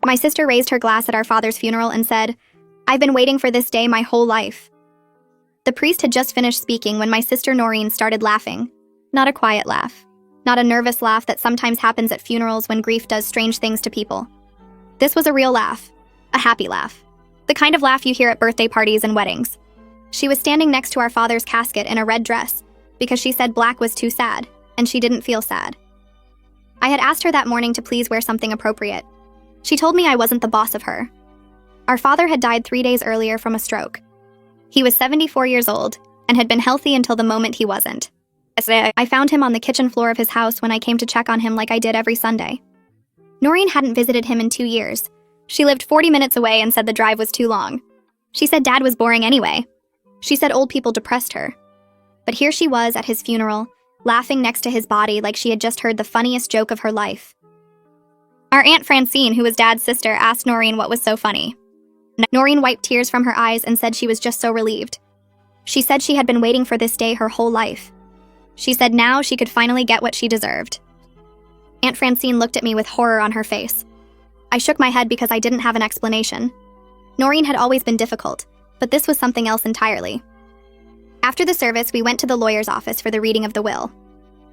My sister raised her glass at our father's funeral and said, "I've been waiting for this day my whole life." The priest had just finished speaking when my sister Noreen started laughing. Not a quiet laugh. Not a nervous laugh that sometimes happens at funerals when grief does strange things to people. This was a real laugh. A happy laugh. The kind of laugh you hear at birthday parties and weddings. She was standing next to our father's casket in a red dress because she said black was too sad, and she didn't feel sad. I had asked her that morning to please wear something appropriate. She told me I wasn't the boss of her. Our father had died 3 days earlier from a stroke. He was 74 years old and had been healthy until the moment he wasn't. I found him on the kitchen floor of his house when I came to check on him like I did every Sunday. Noreen hadn't visited him in 2 years. She lived 40 minutes away and said the drive was too long. She said Dad was boring anyway. She said old people depressed her. But here she was at his funeral, laughing next to his body like she had just heard the funniest joke of her life. Our Aunt Francine, who was Dad's sister, asked Noreen what was so funny. Noreen wiped tears from her eyes and said she was just so relieved. She said she had been waiting for this day her whole life. She said now she could finally get what she deserved. Aunt Francine looked at me with horror on her face. I shook my head because I didn't have an explanation. Noreen had always been difficult, but this was something else entirely. After the service, we went to the lawyer's office for the reading of the will.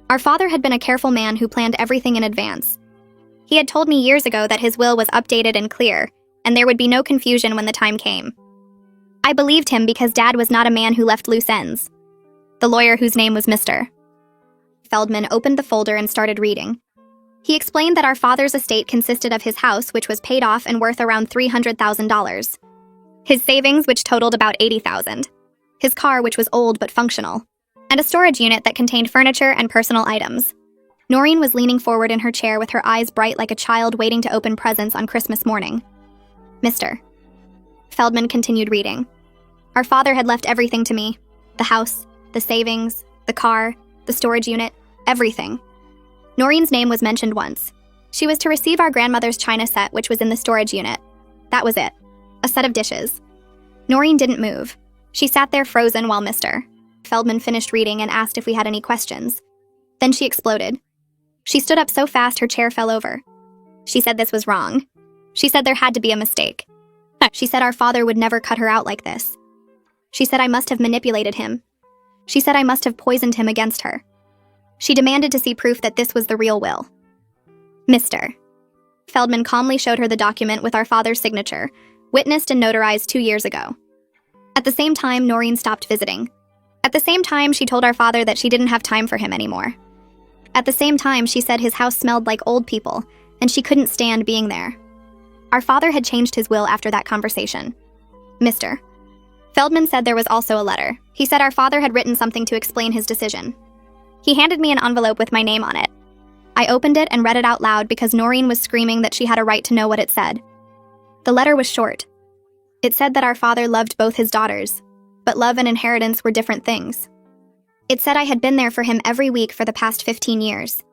Our father had been a careful man who planned everything in advance. He had told me years ago that his will was updated and clear, and there would be no confusion when the time came. I believed him because Dad was not a man who left loose ends. The lawyer, whose name was Mr. Feldman, opened the folder and started reading. He explained that our father's estate consisted of his house, which was paid off and worth around $300,000, his savings, which totaled about $80,000, his car, which was old but functional, and a storage unit that contained furniture and personal items. Noreen was leaning forward in her chair with her eyes bright like a child waiting to open presents on Christmas morning. Mr. Feldman continued reading. Our father had left everything to me. The house, the savings, the car, the storage unit, everything. Noreen's name was mentioned once. She was to receive our grandmother's china set, which was in the storage unit. That was it. A set of dishes. Noreen didn't move. She sat there frozen while Mr. Feldman finished reading and asked if we had any questions. Then she exploded. She stood up so fast her chair fell over. She said this was wrong. She said there had to be a mistake. She said our father would never cut her out like this. She said I must have manipulated him. She said I must have poisoned him against her. She demanded to see proof that this was the real will. Mr. Feldman calmly showed her the document with our father's signature, witnessed and notarized 2 years ago. At the same time, Noreen stopped visiting. At the same time, she told our father that she didn't have time for him anymore. At the same time, she said his house smelled like old people, and she couldn't stand being there. Our father had changed his will after that conversation. Mr. Feldman said there was also a letter. He said our father had written something to explain his decision. He handed me an envelope with my name on it. I opened it and read it out loud because Noreen was screaming that she had a right to know what it said. The letter was short. It said that our father loved both his daughters, but love and inheritance were different things. It said I had been there for him every week for the past 15 years.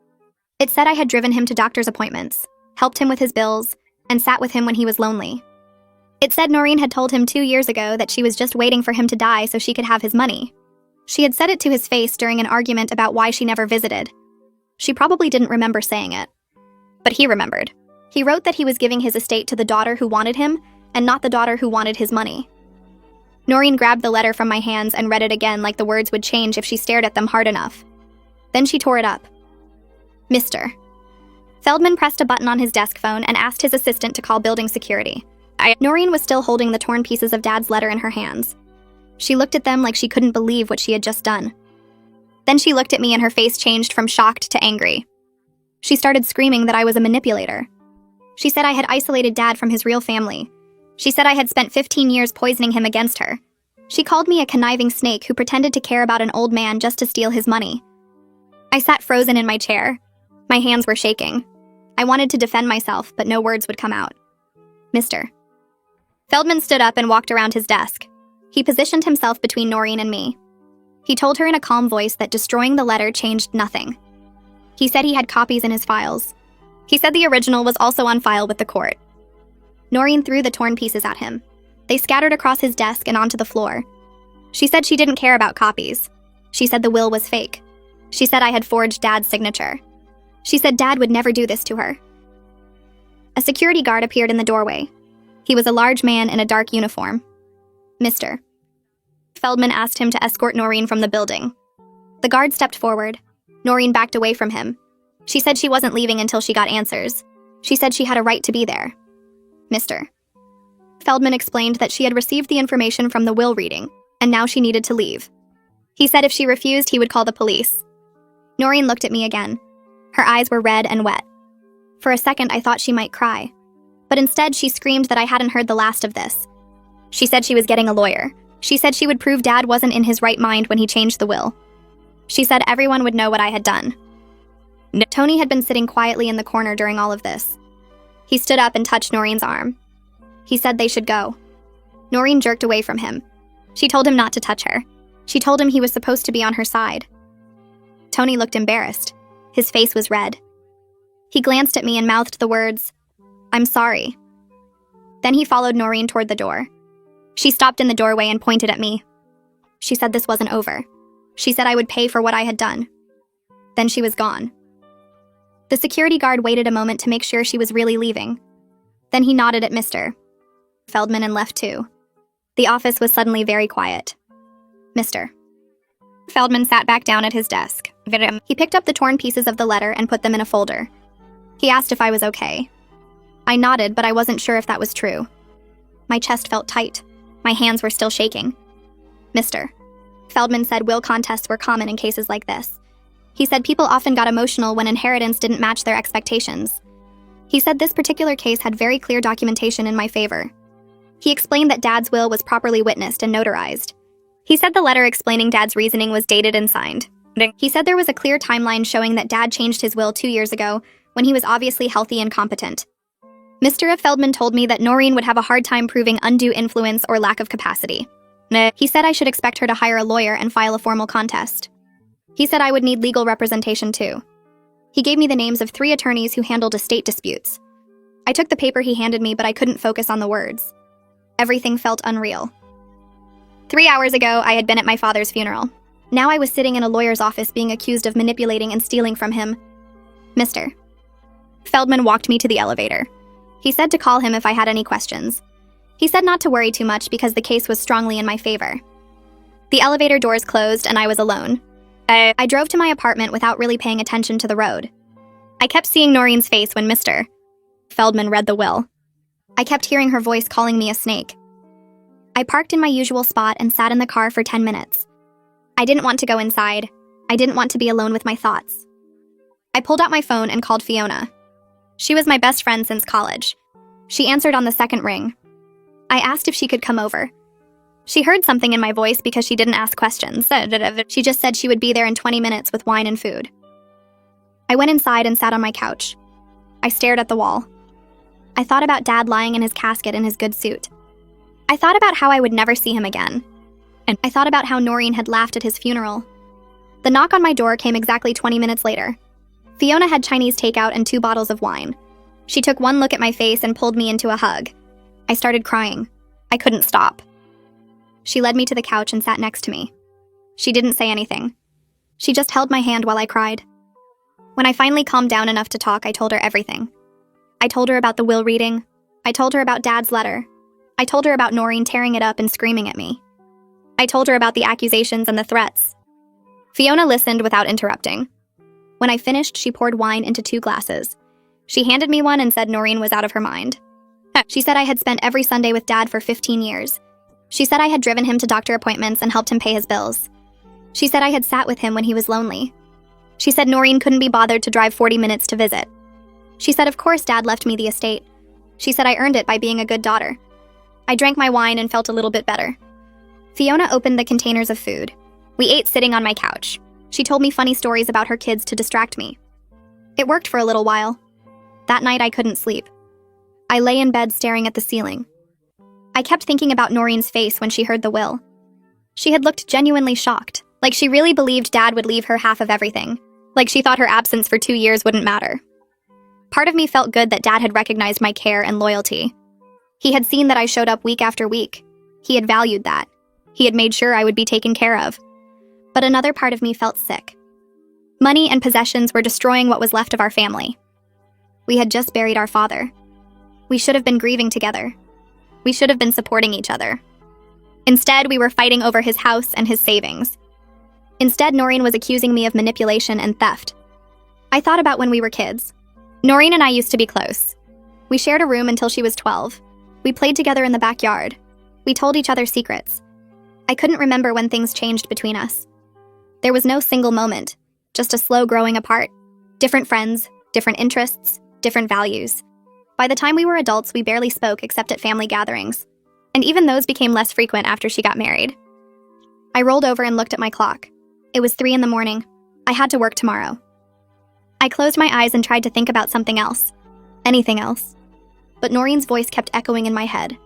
It said I had driven him to doctor's appointments, helped him with his bills, and sat with him when he was lonely. It said Noreen had told him 2 years ago that she was just waiting for him to die so she could have his money. She had said it to his face during an argument about why she never visited. She probably didn't remember saying it. But he remembered. He wrote that he was giving his estate to the daughter who wanted him, and not the daughter who wanted his money. Noreen grabbed the letter from my hands and read it again like the words would change if she stared at them hard enough. Then she tore it up. Mr. Feldman pressed a button on his desk phone and asked his assistant to call building security. Noreen was still holding the torn pieces of Dad's letter in her hands. She looked at them like she couldn't believe what she had just done. Then she looked at me and her face changed from shocked to angry. She started screaming that I was a manipulator. She said I had isolated Dad from his real family. She said I had spent 15 years poisoning him against her. She called me a conniving snake who pretended to care about an old man just to steal his money. I sat frozen in my chair. My hands were shaking. I wanted to defend myself, but no words would come out. Mr. Feldman stood up and walked around his desk. He positioned himself between Noreen and me. He told her in a calm voice that destroying the letter changed nothing. He said he had copies in his files. He said the original was also on file with the court. Noreen threw the torn pieces at him. They scattered across his desk and onto the floor. She said she didn't care about copies. She said the will was fake. She said I had forged Dad's signature. She said Dad would never do this to her. A security guard appeared in the doorway. He was a large man in a dark uniform. Mr. Feldman asked him to escort Noreen from the building. The guard stepped forward. Noreen backed away from him. She said she wasn't leaving until she got answers. She said she had a right to be there. Mr. Feldman explained that she had received the information from the will reading, and now she needed to leave. He said if she refused, he would call the police. Noreen looked at me again. Her eyes were red and wet. For a second, I thought she might cry. But instead, she screamed that I hadn't heard the last of this. She said she was getting a lawyer. She said she would prove Dad wasn't in his right mind when he changed the will. She said everyone would know what I had done. Tony had been sitting quietly in the corner during all of this. He stood up and touched Noreen's arm. He said they should go. Noreen jerked away from him. She told him not to touch her. She told him he was supposed to be on her side. Tony looked embarrassed. His face was red. He glanced at me and mouthed the words, "I'm sorry." Then he followed Noreen toward the door. She stopped in the doorway and pointed at me. She said this wasn't over. She said I would pay for what I had done. Then she was gone. The security guard waited a moment to make sure she was really leaving. Then he nodded at Mr. Feldman and left too. The office was suddenly very quiet. Mr. Feldman sat back down at his desk. He picked up the torn pieces of the letter and put them in a folder. He asked if I was okay. I nodded, but I wasn't sure if that was true. My chest felt tight. My hands were still shaking. Mr. Feldman said will contests were common in cases like this. He said people often got emotional when inheritance didn't match their expectations. He said this particular case had very clear documentation in my favor. He explained that Dad's will was properly witnessed and notarized. He said the letter explaining Dad's reasoning was dated and signed. He said there was a clear timeline showing that Dad changed his will 2 years ago, when he was obviously healthy and competent. Mr. Feldman told me that Noreen would have a hard time proving undue influence or lack of capacity. He said I should expect her to hire a lawyer and file a formal contest. He said I would need legal representation too. He gave me the names of 3 attorneys who handled estate disputes. I took the paper he handed me, but I couldn't focus on the words. Everything felt unreal. 3 hours ago, I had been at my father's funeral. Now I was sitting in a lawyer's office being accused of manipulating and stealing from him. Mr. Feldman walked me to the elevator. He said to call him if I had any questions. He said not to worry too much because the case was strongly in my favor. The elevator doors closed and I was alone. I drove to my apartment without really paying attention to the road. I kept seeing Noreen's face when Mr. Feldman read the will. I kept hearing her voice calling me a snake. I parked in my usual spot and sat in the car for 10 minutes. I didn't want to go inside. I didn't want to be alone with my thoughts. I pulled out my phone and called Fiona. She was my best friend since college. She answered on the second ring. I asked if she could come over. She heard something in my voice because she didn't ask questions. She just said she would be there in 20 minutes with wine and food. I went inside and sat on my couch. I stared at the wall. I thought about Dad lying in his casket in his good suit. I thought about how I would never see him again. And I thought about how Noreen had laughed at his funeral. The knock on my door came exactly 20 minutes later. Fiona had Chinese takeout and 2 bottles of wine. She took one look at my face and pulled me into a hug. I started crying. I couldn't stop. She led me to the couch and sat next to me. She didn't say anything. She just held my hand while I cried. When I finally calmed down enough to talk, I told her everything. I told her about the will reading. I told her about Dad's letter. I told her about Noreen tearing it up and screaming at me. I told her about the accusations and the threats. Fiona listened without interrupting. When I finished, she poured wine into 2 glasses. She handed me one and said Noreen was out of her mind. She said I had spent every Sunday with Dad for 15 years. She said I had driven him to doctor appointments and helped him pay his bills. She said I had sat with him when he was lonely. She said Noreen couldn't be bothered to drive 40 minutes to visit. She said of course Dad left me the estate. She said I earned it by being a good daughter. I drank my wine and felt a little bit better. Fiona opened the containers of food. We ate sitting on my couch. She told me funny stories about her kids to distract me. It worked for a little while. That night I couldn't sleep. I lay in bed staring at the ceiling. I kept thinking about Noreen's face when she heard the will. She had looked genuinely shocked, like she really believed Dad would leave her half of everything, like she thought her absence for 2 years wouldn't matter. Part of me felt good that Dad had recognized my care and loyalty. He had seen that I showed up week after week. He had valued that. He had made sure I would be taken care of. But another part of me felt sick. Money and possessions were destroying what was left of our family. We had just buried our father. We should have been grieving together. We should have been supporting each other. Instead, we were fighting over his house and his savings. Instead, Noreen was accusing me of manipulation and theft. I thought about when we were kids. Noreen and I used to be close. We shared a room until she was 12. We played together in the backyard. We told each other secrets. I couldn't remember when things changed between us. There was no single moment, just a slow growing apart. Different friends, different interests, different values. By the time we were adults, we barely spoke except at family gatherings. And even those became less frequent after she got married. I rolled over and looked at my clock. It was 3 a.m. I had to work tomorrow. I closed my eyes and tried to think about something else. Anything else. But Noreen's voice kept echoing in my head.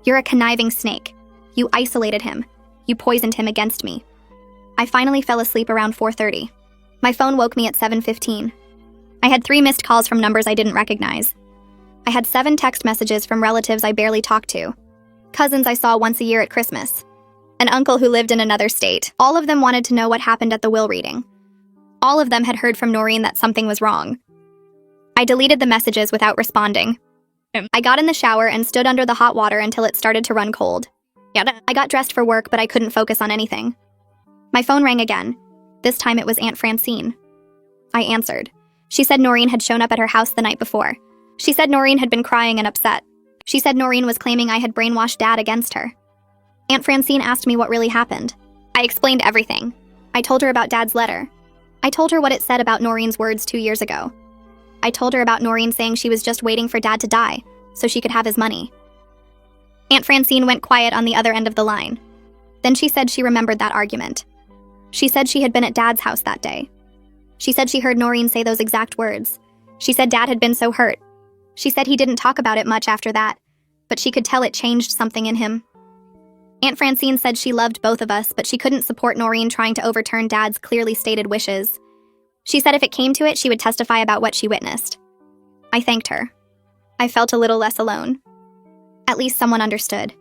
You're a conniving snake. You isolated him. You poisoned him against me. I finally fell asleep around 4:30. My phone woke me at 7:15. I had 3 missed calls from numbers I didn't recognize. I had 7 text messages from relatives I barely talked to. Cousins I saw once a year at Christmas. An uncle who lived in another state. All of them wanted to know what happened at the will reading. All of them had heard from Noreen that something was wrong. I deleted the messages without responding. I got in the shower and stood under the hot water until it started to run cold. I got dressed for work, but I couldn't focus on anything. My phone rang again. This time it was Aunt Francine. I answered. She said Noreen had shown up at her house the night before. She said Noreen had been crying and upset. She said Noreen was claiming I had brainwashed Dad against her. Aunt Francine asked me what really happened. I explained everything. I told her about Dad's letter. I told her what it said about Noreen's words 2 years ago. I told her about Noreen saying she was just waiting for Dad to die so she could have his money. Aunt Francine went quiet on the other end of the line. Then she said she remembered that argument. She said she had been at Dad's house that day. She said she heard Noreen say those exact words. She said Dad had been so hurt. She said he didn't talk about it much after that, but she could tell it changed something in him. Aunt Francine said she loved both of us, but she couldn't support Noreen trying to overturn Dad's clearly stated wishes. She said if it came to it, she would testify about what she witnessed. I thanked her. I felt a little less alone. At least someone understood.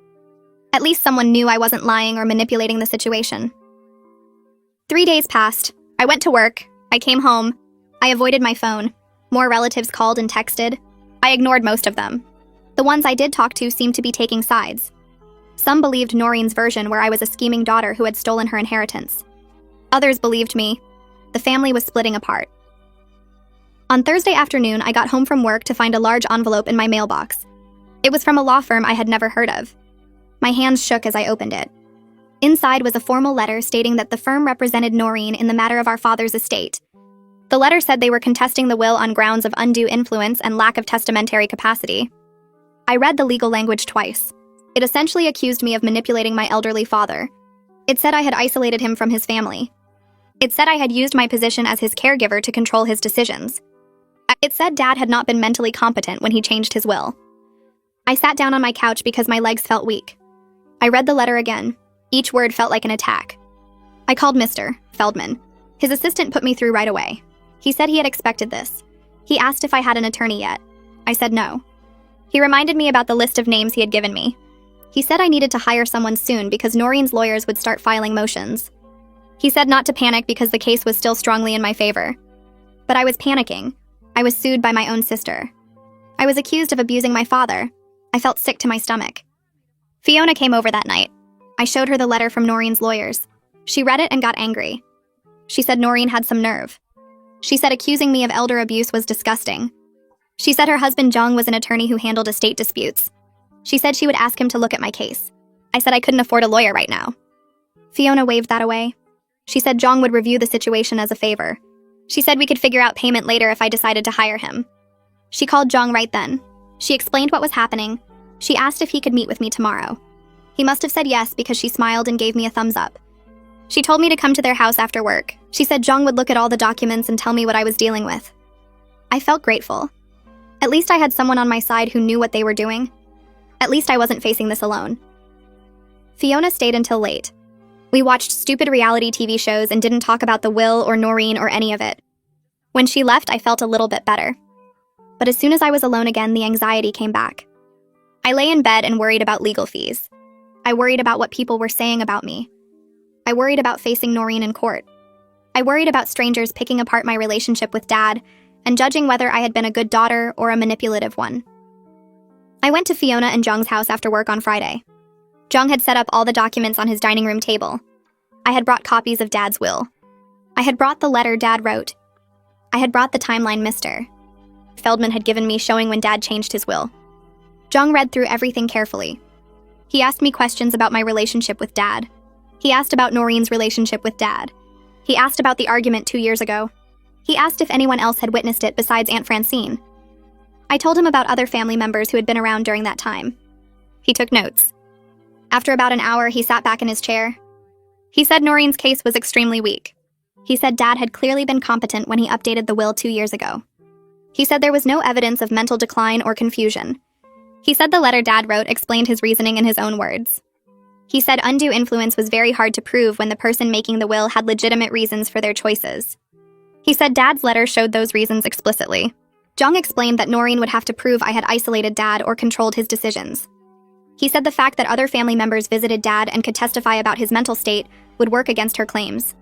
At least someone knew I wasn't lying or manipulating the situation. 3 days passed. I went to work. I came home. I avoided my phone. More relatives called and texted. I ignored most of them. The ones I did talk to seemed to be taking sides. Some believed Noreen's version, where I was a scheming daughter who had stolen her inheritance. Others believed me. The family was splitting apart. On Thursday afternoon, I got home from work to find a large envelope in my mailbox. It was from a law firm I had never heard of. My hands shook as I opened it. Inside was a formal letter stating that the firm represented Noreen in the matter of our father's estate. The letter said they were contesting the will on grounds of undue influence and lack of testamentary capacity. I read the legal language twice. It essentially accused me of manipulating my elderly father. It said I had isolated him from his family. It said I had used my position as his caregiver to control his decisions. It said Dad had not been mentally competent when he changed his will. I sat down on my couch because my legs felt weak. I read the letter again. Each word felt like an attack. I called Mr. Feldman. His assistant put me through right away. He said he had expected this. He asked if I had an attorney yet. I said no. He reminded me about the list of names he had given me. He said I needed to hire someone soon because Noreen's lawyers would start filing motions. He said not to panic because the case was still strongly in my favor. But I was panicking. I was sued by my own sister. I was accused of abusing my father. I felt sick to my stomach. Fiona came over that night. I showed her the letter from Noreen's lawyers. She read it and got angry. She said Noreen had some nerve. She said accusing me of elder abuse was disgusting. She said her husband Jong was an attorney who handled estate disputes. She said she would ask him to look at my case. I said I couldn't afford a lawyer right now. Fiona waved that away. She said Jong would review the situation as a favor. She said we could figure out payment later if I decided to hire him. She called Jong right then. She explained what was happening. She asked if he could meet with me tomorrow. He must have said yes because she smiled and gave me a thumbs up. She told me to come to their house after work. She said Jong would look at all the documents and tell me what I was dealing with. I felt grateful. At least I had someone on my side who knew what they were doing. At least I wasn't facing this alone. Fiona stayed until late. We watched stupid reality TV shows and didn't talk about the will or Noreen or any of it. When she left, I felt a little bit better. But as soon as I was alone again, the anxiety came back. I lay in bed and worried about legal fees. I worried about what people were saying about me. I worried about facing Noreen in court. I worried about strangers picking apart my relationship with Dad and judging whether I had been a good daughter or a manipulative one. I went to Fiona and Jung's house after work on Friday. Jung had set up all the documents on his dining room table. I had brought copies of Dad's will. I had brought the letter Dad wrote. I had brought the timeline Mr. Feldman had given me showing when Dad changed his will. Jung read through everything carefully. He asked me questions about my relationship with Dad. He asked about Noreen's relationship with Dad. He asked about the argument 2 years ago. He asked if anyone else had witnessed it besides Aunt Francine. I told him about other family members who had been around during that time. He took notes. After about an hour, he sat back in his chair. He said Noreen's case was extremely weak. He said Dad had clearly been competent when he updated the will 2 years ago. He said there was no evidence of mental decline or confusion. He said the letter Dad wrote explained his reasoning in his own words. He said undue influence was very hard to prove when the person making the will had legitimate reasons for their choices. He said Dad's letter showed those reasons explicitly. Jung explained that Noreen would have to prove I had isolated Dad or controlled his decisions. He said the fact that other family members visited Dad and could testify about his mental state would work against her claims.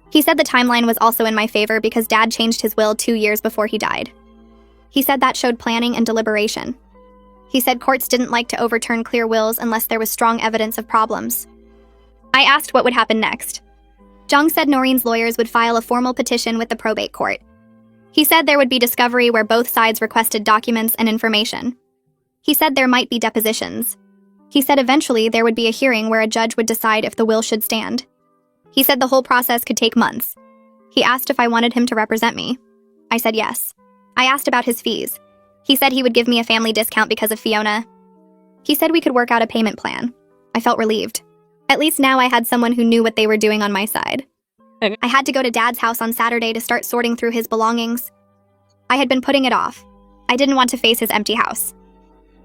He said the timeline was also in my favor because Dad changed his will 2 years before he died. He said that showed planning and deliberation. He said courts didn't like to overturn clear wills unless there was strong evidence of problems. I asked what would happen next. Jung said Noreen's lawyers would file a formal petition with the probate court. He said there would be discovery where both sides requested documents and information. He said there might be depositions. He said eventually there would be a hearing where a judge would decide if the will should stand. He said the whole process could take months. He asked if I wanted him to represent me. I said yes. I asked about his fees. He said he would give me a family discount because of Fiona. He said we could work out a payment plan. I felt relieved. At least now I had someone who knew what they were doing on my side. I had to go to Dad's house on Saturday to start sorting through his belongings. I had been putting it off. I didn't want to face his empty house.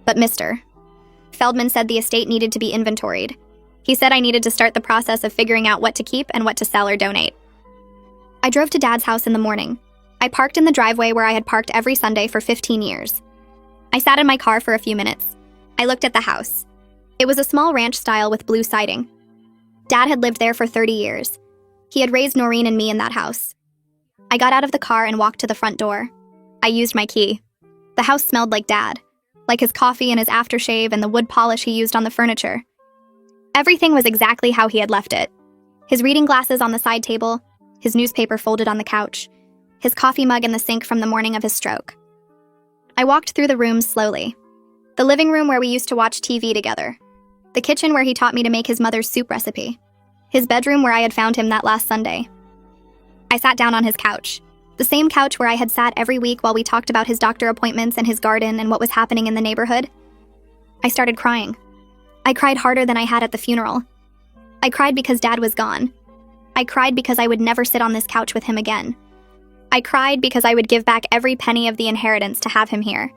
But Mr. Feldman said the estate needed to be inventoried. He said I needed to start the process of figuring out what to keep and what to sell or donate. I drove to Dad's house in the morning. I parked in the driveway where I had parked every Sunday for 15 years. I sat in my car for a few minutes. I looked at the house. It was a small ranch style with blue siding. Dad had lived there for 30 years. He had raised Noreen and me in that house. I got out of the car and walked to the front door. I used my key. The house smelled like Dad, like his coffee and his aftershave and the wood polish he used on the furniture. Everything was exactly how he had left it. His reading glasses on the side table, his newspaper folded on the couch, his coffee mug in the sink from the morning of his stroke. I walked through the rooms slowly. The living room where we used to watch TV together. The kitchen where he taught me to make his mother's soup recipe. His bedroom where I had found him that last Sunday. I sat down on his couch. The same couch where I had sat every week while we talked about his doctor appointments and his garden and what was happening in the neighborhood. I started crying. I cried harder than I had at the funeral. I cried because Dad was gone. I cried because I would never sit on this couch with him again. I cried because I would give back every penny of the inheritance to have him here.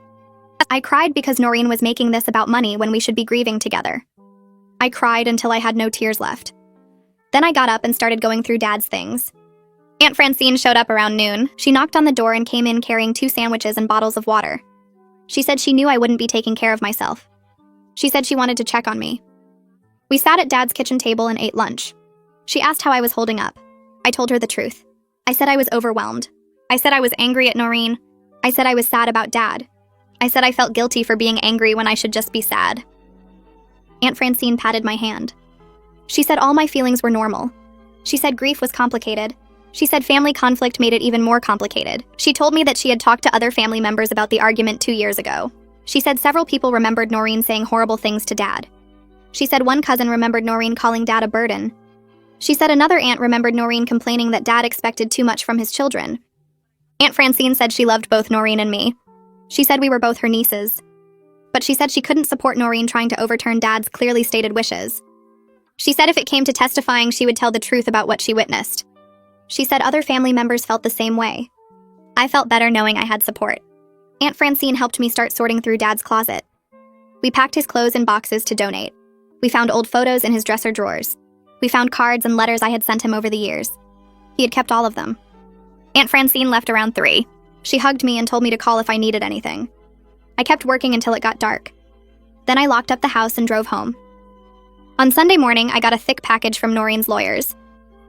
I cried because Noreen was making this about money when we should be grieving together. I cried until I had no tears left. Then I got up and started going through Dad's things. Aunt Francine showed up around noon. She knocked on the door and came in carrying 2 sandwiches and bottles of water. She said she knew I wouldn't be taking care of myself. She said she wanted to check on me. We sat at Dad's kitchen table and ate lunch. She asked how I was holding up. I told her the truth. I said I was overwhelmed. I said I was angry at Noreen. I said I was sad about Dad. I said I felt guilty for being angry when I should just be sad. Aunt Francine patted my hand. She said all my feelings were normal. She said grief was complicated. She said family conflict made it even more complicated. She told me that she had talked to other family members about the argument 2 years ago. She said several people remembered Noreen saying horrible things to Dad. She said one cousin remembered Noreen calling Dad a burden. She said another aunt remembered Noreen complaining that Dad expected too much from his children. Aunt Francine said she loved both Noreen and me. She said we were both her nieces. But she said she couldn't support Noreen trying to overturn Dad's clearly stated wishes. She said if it came to testifying, she would tell the truth about what she witnessed. She said other family members felt the same way. I felt better knowing I had support. Aunt Francine helped me start sorting through Dad's closet. We packed his clothes in boxes to donate. We found old photos in his dresser drawers. We found cards and letters I had sent him over the years. He had kept all of them. Aunt Francine left around 3. She hugged me and told me to call if I needed anything. I kept working until it got dark. Then I locked up the house and drove home. On Sunday morning, I got a thick package from Noreen's lawyers.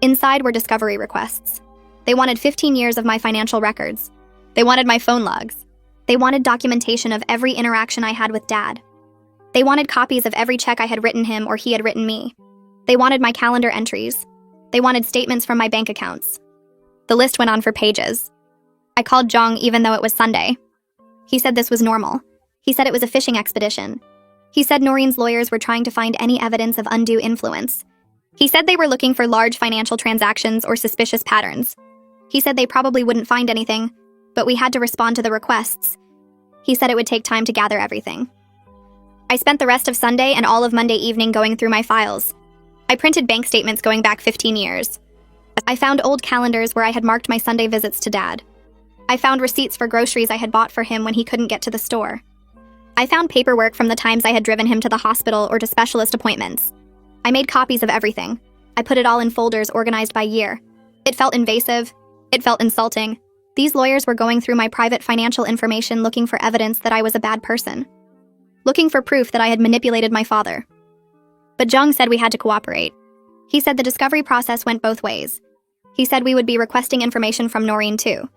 Inside were discovery requests. They wanted 15 years of my financial records. They wanted my phone logs. They wanted documentation of every interaction I had with Dad. They wanted copies of every check I had written him or he had written me. They wanted my calendar entries. They wanted statements from my bank accounts. The list went on for pages. I called Jong even though it was Sunday. He said this was normal. He said it was a fishing expedition. He said Noreen's lawyers were trying to find any evidence of undue influence. He said they were looking for large financial transactions or suspicious patterns. He said they probably wouldn't find anything, but we had to respond to the requests. He said it would take time to gather everything. I spent the rest of Sunday and all of Monday evening going through my files. I printed bank statements going back 15 years. I found old calendars where I had marked my Sunday visits to Dad. I found receipts for groceries I had bought for him when he couldn't get to the store. I found paperwork from the times I had driven him to the hospital or to specialist appointments. I made copies of everything. I put it all in folders organized by year. It felt invasive. It felt insulting. These lawyers were going through my private financial information looking for evidence that I was a bad person. Looking for proof that I had manipulated my father. But Jong said we had to cooperate. He said the discovery process went both ways. He said we would be requesting information from Noreen too.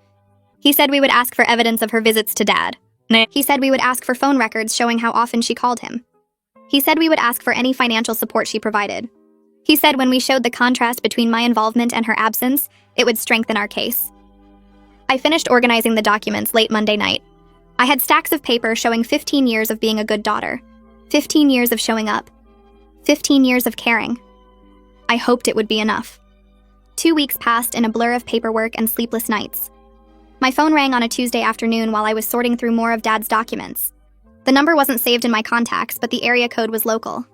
He said we would ask for evidence of her visits to Dad. He said we would ask for phone records showing how often she called him. He said we would ask for any financial support she provided. He said when we showed the contrast between my involvement and her absence, it would strengthen our case. I finished organizing the documents late Monday night. I had stacks of paper showing 15 years of being a good daughter, 15 years of showing up, 15 years of caring. I hoped it would be enough. 2 weeks passed in a blur of paperwork and sleepless nights. My phone rang on a Tuesday afternoon while I was sorting through more of Dad's documents. The number wasn't saved in my contacts, but the area code was local.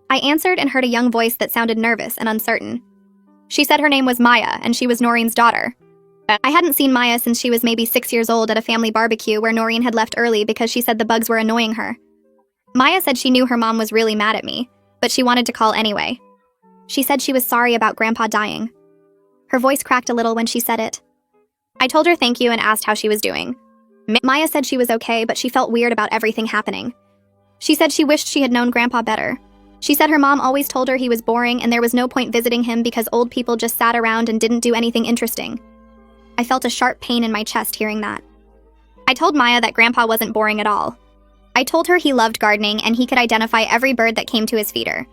I answered and heard a young voice that sounded nervous and uncertain. She said her name was Maya, and she was Noreen's daughter. I hadn't seen Maya since she was maybe 6 years old at a family barbecue where Noreen had left early because she said the bugs were annoying her. Maya said she knew her mom was really mad at me, but she wanted to call anyway. She said she was sorry about Grandpa dying. Her voice cracked a little when she said it. I told her thank you and asked how she was doing. Maya said she was okay, but she felt weird about everything happening. She said she wished she had known Grandpa better. She said her mom always told her he was boring and there was no point visiting him because old people just sat around and didn't do anything interesting. I felt a sharp pain in my chest hearing that. I told Maya that Grandpa wasn't boring at all. I told her he loved gardening and he could identify every bird that came to his feeder.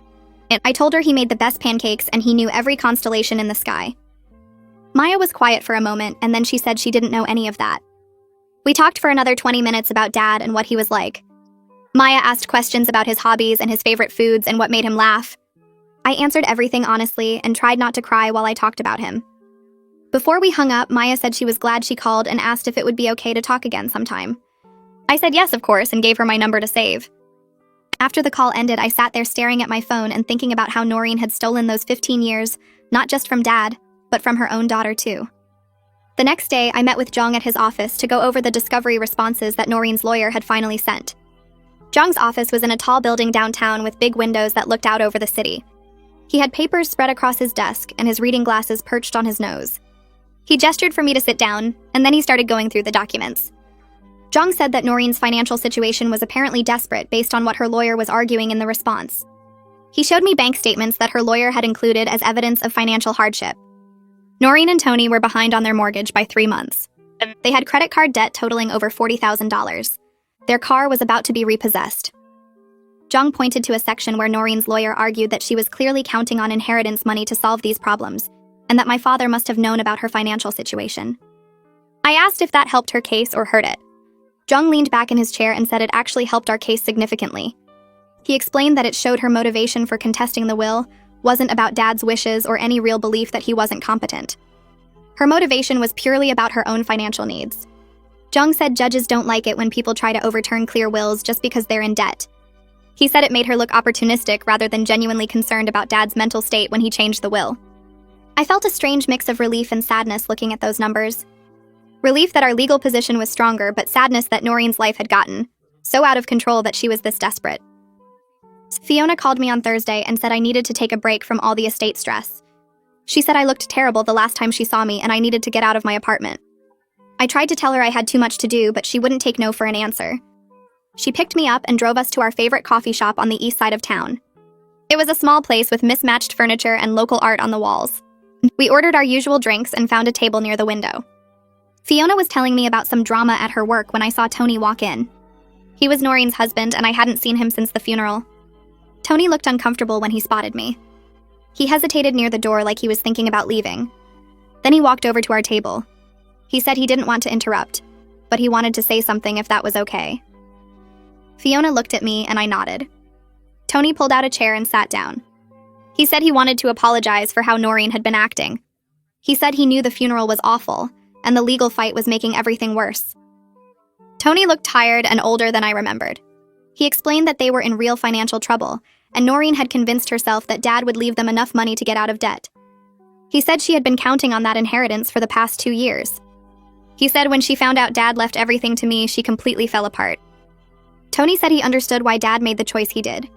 And I told her he made the best pancakes and he knew every constellation in the sky. Maya was quiet for a moment and then she said she didn't know any of that. We talked for another 20 minutes about Dad and what he was like. Maya asked questions about his hobbies and his favorite foods and what made him laugh. I answered everything honestly and tried not to cry while I talked about him. Before we hung up, Maya said she was glad she called and asked if it would be okay to talk again sometime. I said yes, of course, and gave her my number to save. After the call ended, I sat there staring at my phone and thinking about how Noreen had stolen those 15 years, not just from Dad, but from her own daughter too. The next day, I met with Jong at his office to go over the discovery responses that Noreen's lawyer had finally sent. Jong's office was in a tall building downtown with big windows that looked out over the city. He had papers spread across his desk and his reading glasses perched on his nose. He gestured for me to sit down, and then he started going through the documents. Jong said that Noreen's financial situation was apparently desperate based on what her lawyer was arguing in the response. He showed me bank statements that her lawyer had included as evidence of financial hardship. Noreen and Tony were behind on their mortgage by 3 months. They had credit card debt totaling over $40,000. Their car was about to be repossessed. Jong pointed to a section where Noreen's lawyer argued that she was clearly counting on inheritance money to solve these problems, and that my father must have known about her financial situation. I asked if that helped her case or hurt it. Jong leaned back in his chair and said it actually helped our case significantly. He explained that it showed her motivation for contesting the will wasn't about Dad's wishes or any real belief that he wasn't competent. Her motivation was purely about her own financial needs. Jong said judges don't like it when people try to overturn clear wills just because they're in debt. He said it made her look opportunistic rather than genuinely concerned about Dad's mental state when he changed the will. I felt a strange mix of relief and sadness looking at those numbers. Relief that our legal position was stronger, but sadness that Noreen's life had gotten so out of control that she was this desperate. Fiona called me on Thursday and said I needed to take a break from all the estate stress. She said I looked terrible the last time she saw me and I needed to get out of my apartment. I tried to tell her I had too much to do, but she wouldn't take no for an answer. She picked me up and drove us to our favorite coffee shop on the east side of town. It was a small place with mismatched furniture and local art on the walls. We ordered our usual drinks and found a table near the window. Fiona was telling me about some drama at her work when I saw Tony walk in. He was Noreen's husband, and I hadn't seen him since the funeral. Tony looked uncomfortable when he spotted me. He hesitated near the door like he was thinking about leaving. Then he walked over to our table. He said he didn't want to interrupt, but he wanted to say something if that was okay. Fiona looked at me and I nodded. Tony pulled out a chair and sat down. He said he wanted to apologize for how Noreen had been acting. He said he knew the funeral was awful, and the legal fight was making everything worse. Tony looked tired and older than I remembered. He explained that they were in real financial trouble, and Noreen had convinced herself that Dad would leave them enough money to get out of debt. He said she had been counting on that inheritance for the past 2 years. He said when she found out Dad left everything to me, she completely fell apart. Tony said he understood why Dad made the choice he did.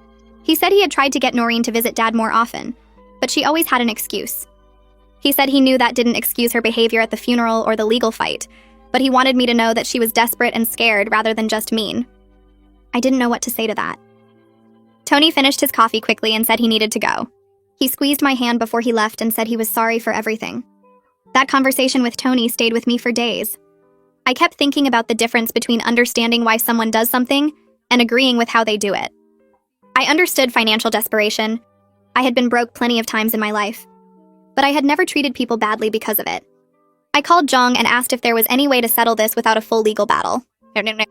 He said he had tried to get Noreen to visit Dad more often, but she always had an excuse. He said he knew that didn't excuse her behavior at the funeral or the legal fight, but he wanted me to know that she was desperate and scared rather than just mean. I didn't know what to say to that. Tony finished his coffee quickly and said he needed to go. He squeezed my hand before he left and said he was sorry for everything. That conversation with Tony stayed with me for days. I kept thinking about the difference between understanding why someone does something and agreeing with how they do it. I understood financial desperation. I had been broke plenty of times in my life, but I had never treated people badly because of it. I called Jong and asked if there was any way to settle this without a full legal battle.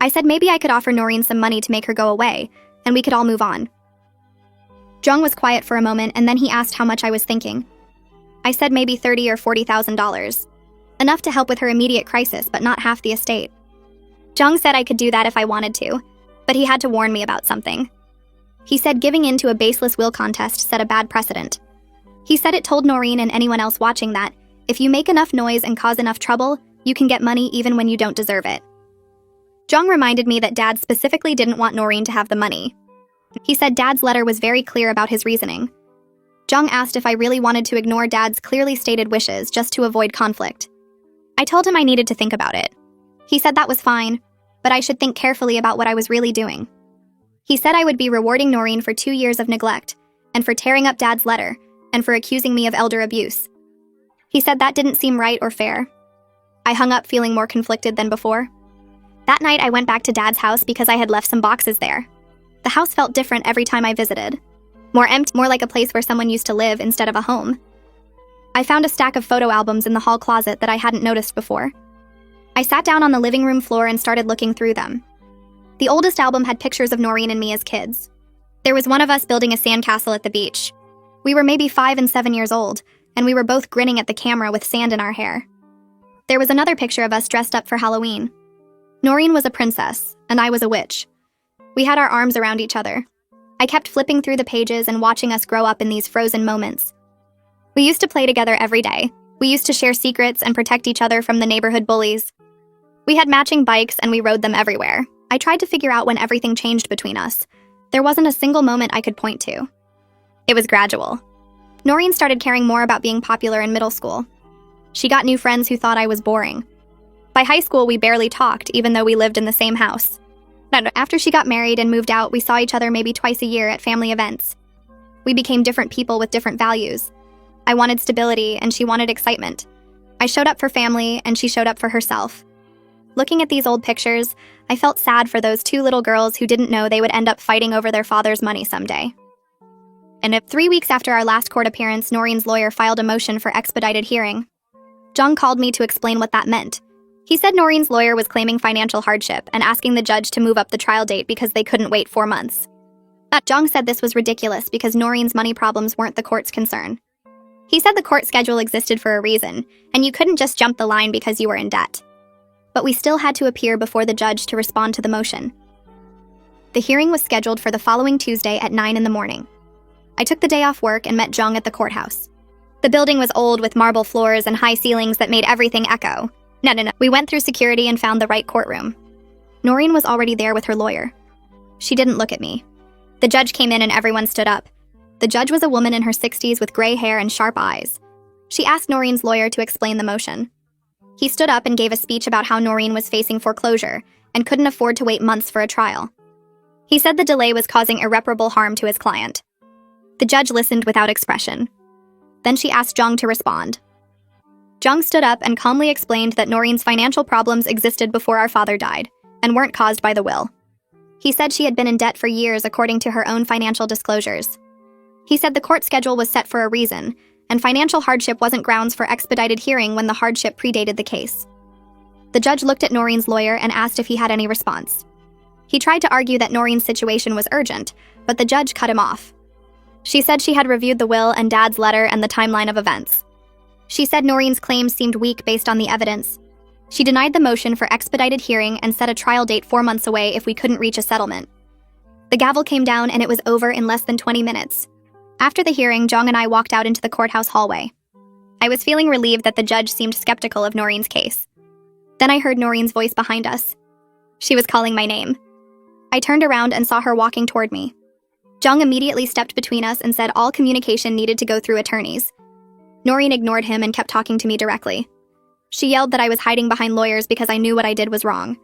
I said maybe I could offer Noreen some money to make her go away, and we could all move on. Jong was quiet for a moment, and then he asked how much I was thinking. I said maybe $30,000 or $40,000. Enough to help with her immediate crisis, but not half the estate. Jong said I could do that if I wanted to, but he had to warn me about something. He said giving in to a baseless will contest set a bad precedent. He said it told Noreen and anyone else watching that if you make enough noise and cause enough trouble, you can get money even when you don't deserve it. Jong reminded me that Dad specifically didn't want Noreen to have the money. He said Dad's letter was very clear about his reasoning. Jong asked if I really wanted to ignore Dad's clearly stated wishes just to avoid conflict. I told him I needed to think about it. He said that was fine, but I should think carefully about what I was really doing. He said I would be rewarding Noreen for 2 years of neglect, and for tearing up Dad's letter, and for accusing me of elder abuse. He said that didn't seem right or fair. I hung up feeling more conflicted than before. That night I went back to Dad's house because I had left some boxes there. The house felt different every time I visited. More empty, more like a place where someone used to live instead of a home. I found a stack of photo albums in the hall closet that I hadn't noticed before. I sat down on the living room floor and started looking through them. The oldest album had pictures of Noreen and me as kids. There was one of us building a sandcastle at the beach. We were maybe 5 and 7 years old, and we were both grinning at the camera with sand in our hair. There was another picture of us dressed up for Halloween. Noreen was a princess, and I was a witch. We had our arms around each other. I kept flipping through the pages and watching us grow up in these frozen moments. We used to play together every day. We used to share secrets and protect each other from the neighborhood bullies. We had matching bikes and we rode them everywhere. I tried to figure out when everything changed between us. There wasn't a single moment I could point to. It was gradual. Noreen started caring more about being popular in middle school. She got new friends who thought I was boring. By high school, we barely talked, even though we lived in the same house. After she got married and moved out, we saw each other maybe twice a year at family events. We became different people with different values. I wanted stability, and she wanted excitement. I showed up for family, and she showed up for herself. Looking at these old pictures, I felt sad for those 2 little girls who didn't know they would end up fighting over their father's money someday. And 3 weeks after our last court appearance, Noreen's lawyer filed a motion for expedited hearing. Jong called me to explain what that meant. He said Noreen's lawyer was claiming financial hardship and asking the judge to move up the trial date because they couldn't wait 4 months. Jong said this was ridiculous because Noreen's money problems weren't the court's concern. He said the court schedule existed for a reason, and you couldn't just jump the line because you were in debt. But we still had to appear before the judge to respond to the motion. The hearing was scheduled for the following Tuesday at 9 in the morning. I took the day off work and met Jong at the courthouse. The building was old with marble floors and high ceilings that made everything echo. No. We went through security and found the right courtroom. Noreen was already there with her lawyer. She didn't look at me. The judge came in and everyone stood up. The judge was a woman in her 60s with gray hair and sharp eyes. She asked Noreen's lawyer to explain the motion. He stood up and gave a speech about how Noreen was facing foreclosure and couldn't afford to wait months for a trial. He said the delay was causing irreparable harm to his client. The judge listened without expression. Then she asked Jong to respond. Jong stood up and calmly explained that Noreen's financial problems existed before our father died and weren't caused by the will. He said she had been in debt for years according to her own financial disclosures. He said the court schedule was set for a reason, and financial hardship wasn't grounds for expedited hearing when the hardship predated the case. The judge looked at Noreen's lawyer and asked if he had any response. He tried to argue that Noreen's situation was urgent, but the judge cut him off. She said she had reviewed the will and Dad's letter and the timeline of events. She said Noreen's claims seemed weak based on the evidence. She denied the motion for expedited hearing and set a trial date 4 months away if we couldn't reach a settlement. The gavel came down and it was over in less than 20 minutes. After the hearing, Jong and I walked out into the courthouse hallway. I was feeling relieved that the judge seemed skeptical of Noreen's case. Then I heard Noreen's voice behind us. She was calling my name. I turned around and saw her walking toward me. Jong immediately stepped between us and said all communication needed to go through attorneys. Noreen ignored him and kept talking to me directly. She yelled that I was hiding behind lawyers because I knew what I did was wrong.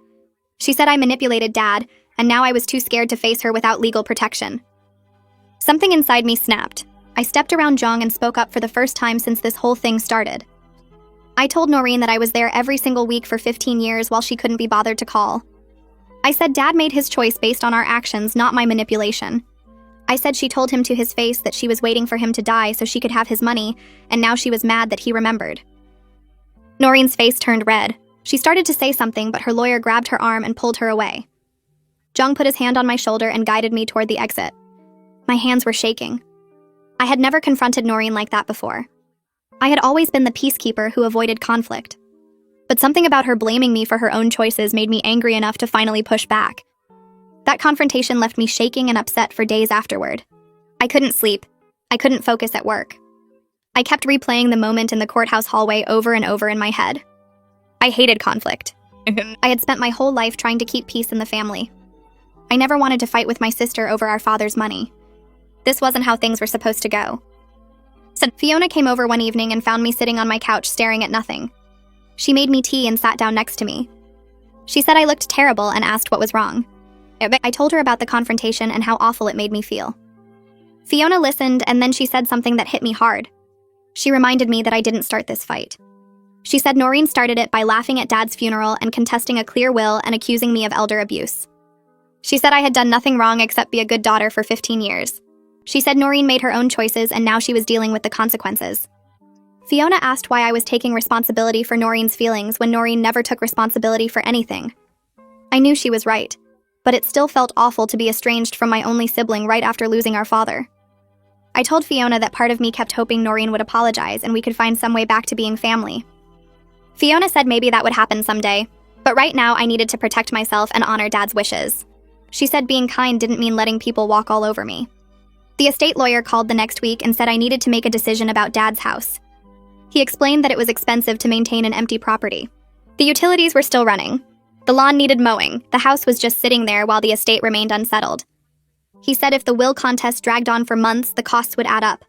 She said I manipulated Dad, and now I was too scared to face her without legal protection. Something inside me snapped. I stepped around Jong and spoke up for the first time since this whole thing started. I told Noreen that I was there every single week for 15 years while she couldn't be bothered to call. I said Dad made his choice based on our actions, not my manipulation. I said she told him to his face that she was waiting for him to die so she could have his money, and now she was mad that he remembered. Noreen's face turned red. She started to say something, but her lawyer grabbed her arm and pulled her away. Jong put his hand on my shoulder and guided me toward the exit. My hands were shaking. I had never confronted Noreen like that before. I had always been the peacekeeper who avoided conflict. But something about her blaming me for her own choices made me angry enough to finally push back. That confrontation left me shaking and upset for days afterward. I couldn't sleep. I couldn't focus at work. I kept replaying the moment in the courthouse hallway over and over in my head. I hated conflict. I had spent my whole life trying to keep peace in the family. I never wanted to fight with my sister over our father's money. This wasn't how things were supposed to go. So Fiona came over one evening and found me sitting on my couch staring at nothing. She made me tea and sat down next to me. She said I looked terrible and asked what was wrong. I told her about the confrontation and how awful it made me feel. Fiona listened, and then she said something that hit me hard. She reminded me that I didn't start this fight. She said Noreen started it by laughing at Dad's funeral and contesting a clear will and accusing me of elder abuse. She said I had done nothing wrong except be a good daughter for 15 years. She said Noreen made her own choices and now she was dealing with the consequences. Fiona asked why I was taking responsibility for Noreen's feelings when Noreen never took responsibility for anything. I knew she was right, but it still felt awful to be estranged from my only sibling right after losing our father. I told Fiona that part of me kept hoping Noreen would apologize and we could find some way back to being family. Fiona said maybe that would happen someday, but right now I needed to protect myself and honor Dad's wishes. She said being kind didn't mean letting people walk all over me. The estate lawyer called the next week and said I needed to make a decision about Dad's house. He explained that it was expensive to maintain an empty property. The utilities were still running. The lawn needed mowing. The house was just sitting there while the estate remained unsettled. He said if the will contest dragged on for months, the costs would add up.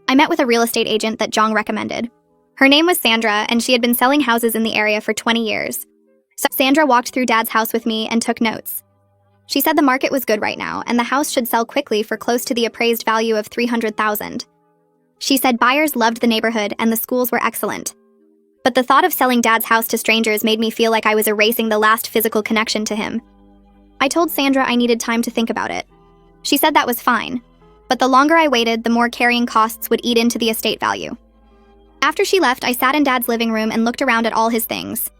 I met with a real estate agent that Jong recommended. Her name was Sandra, and she had been selling houses in the area for 20 years. So Sandra walked through Dad's house with me and took notes. She said the market was good right now, and the house should sell quickly for close to the appraised value of $300,000. She said buyers loved the neighborhood and the schools were excellent. But the thought of selling Dad's house to strangers made me feel like I was erasing the last physical connection to him. I told Sandra I needed time to think about it. She said that was fine, but the longer I waited, the more carrying costs would eat into the estate value. After she left, I sat in Dad's living room and looked around at all his things.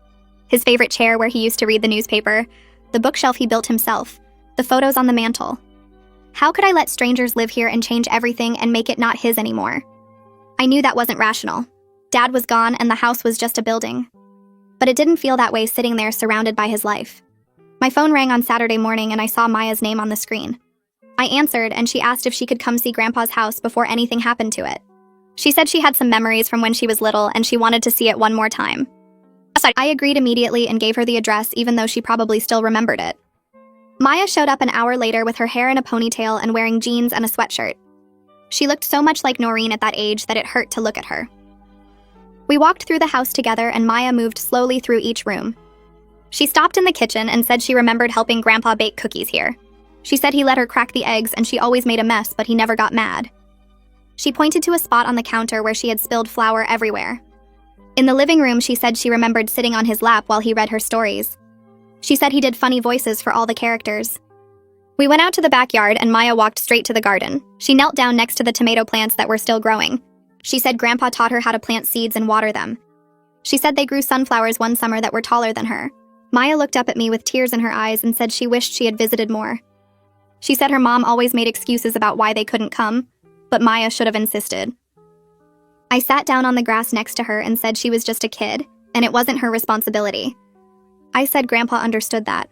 His favorite chair where he used to read the newspaper, the bookshelf he built himself, the photos on the mantle. How could I let strangers live here and change everything and make it not his anymore? I knew that wasn't rational. Dad was gone and the house was just a building. But it didn't feel that way sitting there surrounded by his life. My phone rang on Saturday morning and I saw Maya's name on the screen. I answered and she asked if she could come see Grandpa's house before anything happened to it. She said she had some memories from when she was little and she wanted to see it one more time. I agreed immediately and gave her the address even though she probably still remembered it. Maya showed up an hour later with her hair in a ponytail and wearing jeans and a sweatshirt. She looked so much like Noreen at that age that it hurt to look at her. We walked through the house together and Maya moved slowly through each room. She stopped in the kitchen and said she remembered helping Grandpa bake cookies here. She said he let her crack the eggs and she always made a mess, but he never got mad. She pointed to a spot on the counter where she had spilled flour everywhere. In the living room, she said she remembered sitting on his lap while he read her stories. She said he did funny voices for all the characters. We went out to the backyard and Maya walked straight to the garden. She knelt down next to the tomato plants that were still growing. She said Grandpa taught her how to plant seeds and water them. She said they grew sunflowers one summer that were taller than her. Maya looked up at me with tears in her eyes and said she wished she had visited more. She said her mom always made excuses about why they couldn't come, but Maya should have insisted. I sat down on the grass next to her and said she was just a kid, and it wasn't her responsibility. I said Grandpa understood that.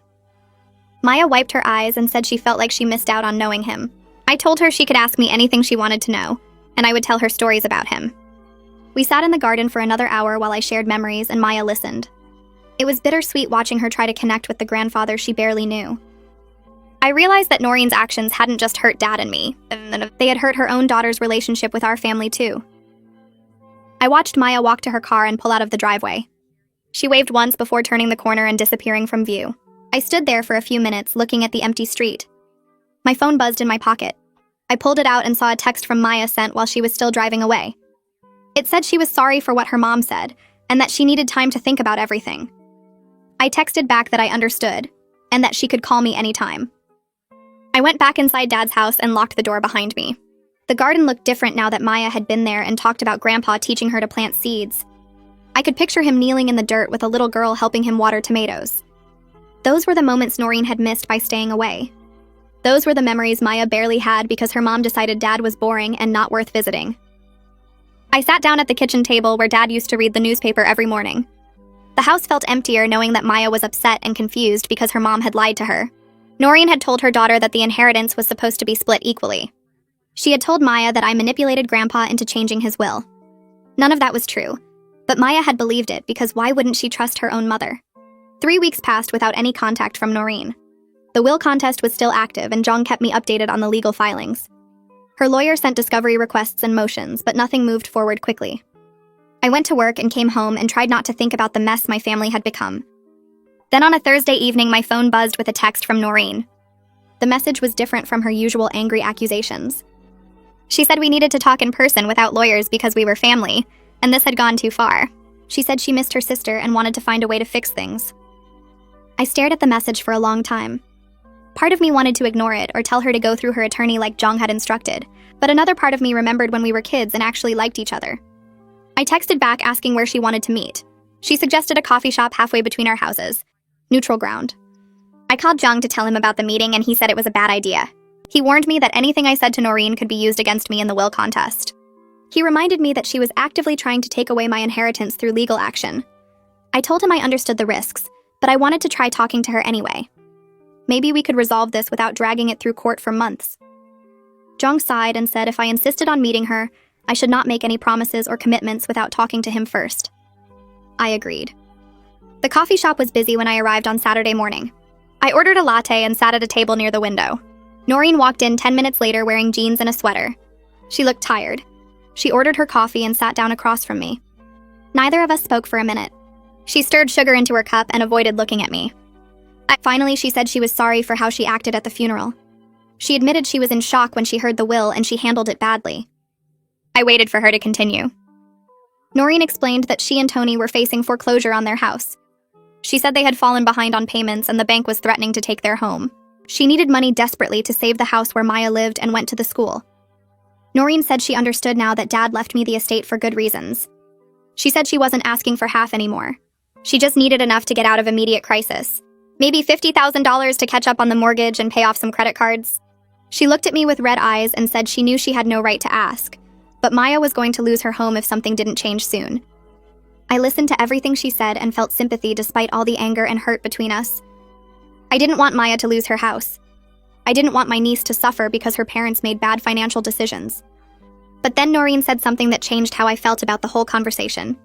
Maya wiped her eyes and said she felt like she missed out on knowing him. I told her she could ask me anything she wanted to know, and I would tell her stories about him. We sat in the garden for another hour while I shared memories and Maya listened. It was bittersweet watching her try to connect with the grandfather she barely knew. I realized that Noreen's actions hadn't just hurt Dad and me, they had hurt her own daughter's relationship with our family too. I watched Maya walk to her car and pull out of the driveway. She waved once before turning the corner and disappearing from view. I stood there for a few minutes looking at the empty street. My phone buzzed in my pocket. I pulled it out and saw a text from Maya sent while she was still driving away. It said she was sorry for what her mom said, and that she needed time to think about everything. I texted back that I understood, and that she could call me anytime. I went back inside Dad's house and locked the door behind me. The garden looked different now that Maya had been there and talked about Grandpa teaching her to plant seeds. I could picture him kneeling in the dirt with a little girl helping him water tomatoes. Those were the moments Noreen had missed by staying away. Those were the memories Maya barely had because her mom decided Dad was boring and not worth visiting. I sat down at the kitchen table where Dad used to read the newspaper every morning. The house felt emptier knowing that Maya was upset and confused because her mom had lied to her. Noreen had told her daughter that the inheritance was supposed to be split equally. She had told Maya that I manipulated Grandpa into changing his will. None of that was true, but Maya had believed it because why wouldn't she trust her own mother? 3 weeks passed without any contact from Noreen. The will contest was still active and Jong kept me updated on the legal filings. Her lawyer sent discovery requests and motions, but nothing moved forward quickly. I went to work and came home and tried not to think about the mess my family had become. Then on a Thursday evening, my phone buzzed with a text from Noreen. The message was different from her usual angry accusations. She said we needed to talk in person without lawyers because we were family, and this had gone too far. She said she missed her sister and wanted to find a way to fix things. I stared at the message for a long time. Part of me wanted to ignore it or tell her to go through her attorney like Jong had instructed, but another part of me remembered when we were kids and actually liked each other. I texted back asking where she wanted to meet. She suggested a coffee shop halfway between our houses. Neutral ground. I called Jong to tell him about the meeting and he said it was a bad idea. He warned me that anything I said to Noreen could be used against me in the will contest. He reminded me that she was actively trying to take away my inheritance through legal action. I told him I understood the risks, but I wanted to try talking to her anyway. Maybe we could resolve this without dragging it through court for months. Jong sighed and said if I insisted on meeting her, I should not make any promises or commitments without talking to him first. I agreed. The coffee shop was busy when I arrived on Saturday morning. I ordered a latte and sat at a table near the window. Noreen walked in 10 minutes later wearing jeans and a sweater. She looked tired. She ordered her coffee and sat down across from me. Neither of us spoke for a minute. She stirred sugar into her cup and avoided looking at me. Finally, she said she was sorry for how she acted at the funeral. She admitted she was in shock when she heard the will and she handled it badly. I waited for her to continue. Noreen explained that she and Tony were facing foreclosure on their house. She said they had fallen behind on payments and the bank was threatening to take their home. She needed money desperately to save the house where Maya lived and went to the school. Noreen said she understood now that Dad left me the estate for good reasons. She said she wasn't asking for half anymore. She just needed enough to get out of immediate crisis. Maybe $50,000 to catch up on the mortgage and pay off some credit cards. She looked at me with red eyes and said she knew she had no right to ask, but Maya was going to lose her home if something didn't change soon. I listened to everything she said and felt sympathy despite all the anger and hurt between us. I didn't want Maya to lose her house. I didn't want my niece to suffer because her parents made bad financial decisions. But then Noreen said something that changed how I felt about the whole conversation.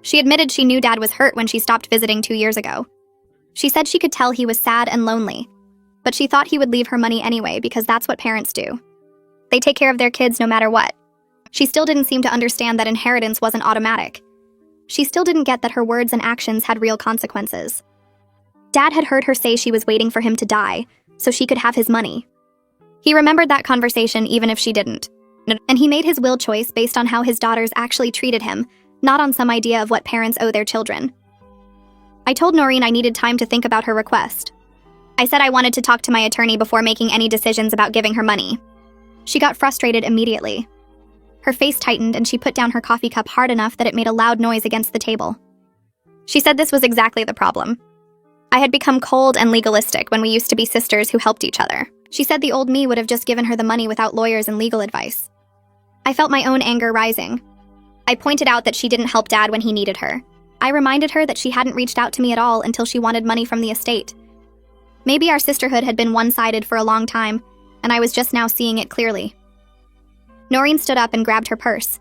She admitted she knew Dad was hurt when she stopped visiting 2 years ago. She said she could tell he was sad and lonely, but she thought he would leave her money anyway because that's what parents do. They take care of their kids no matter what. She still didn't seem to understand that inheritance wasn't automatic. She still didn't get that her words and actions had real consequences. Dad had heard her say she was waiting for him to die, so she could have his money. He remembered that conversation even if she didn't. And he made his will choice based on how his daughters actually treated him, not on some idea of what parents owe their children. I told Noreen I needed time to think about her request. I said I wanted to talk to my attorney before making any decisions about giving her money. She got frustrated immediately. Her face tightened and she put down her coffee cup hard enough that it made a loud noise against the table. She said this was exactly the problem. I had become cold and legalistic when we used to be sisters who helped each other. She said the old me would have just given her the money without lawyers and legal advice. I felt my own anger rising. I pointed out that she didn't help Dad when he needed her. I reminded her that she hadn't reached out to me at all until she wanted money from the estate. Maybe our sisterhood had been one-sided for a long time, and I was just now seeing it clearly. Noreen stood up and grabbed her purse.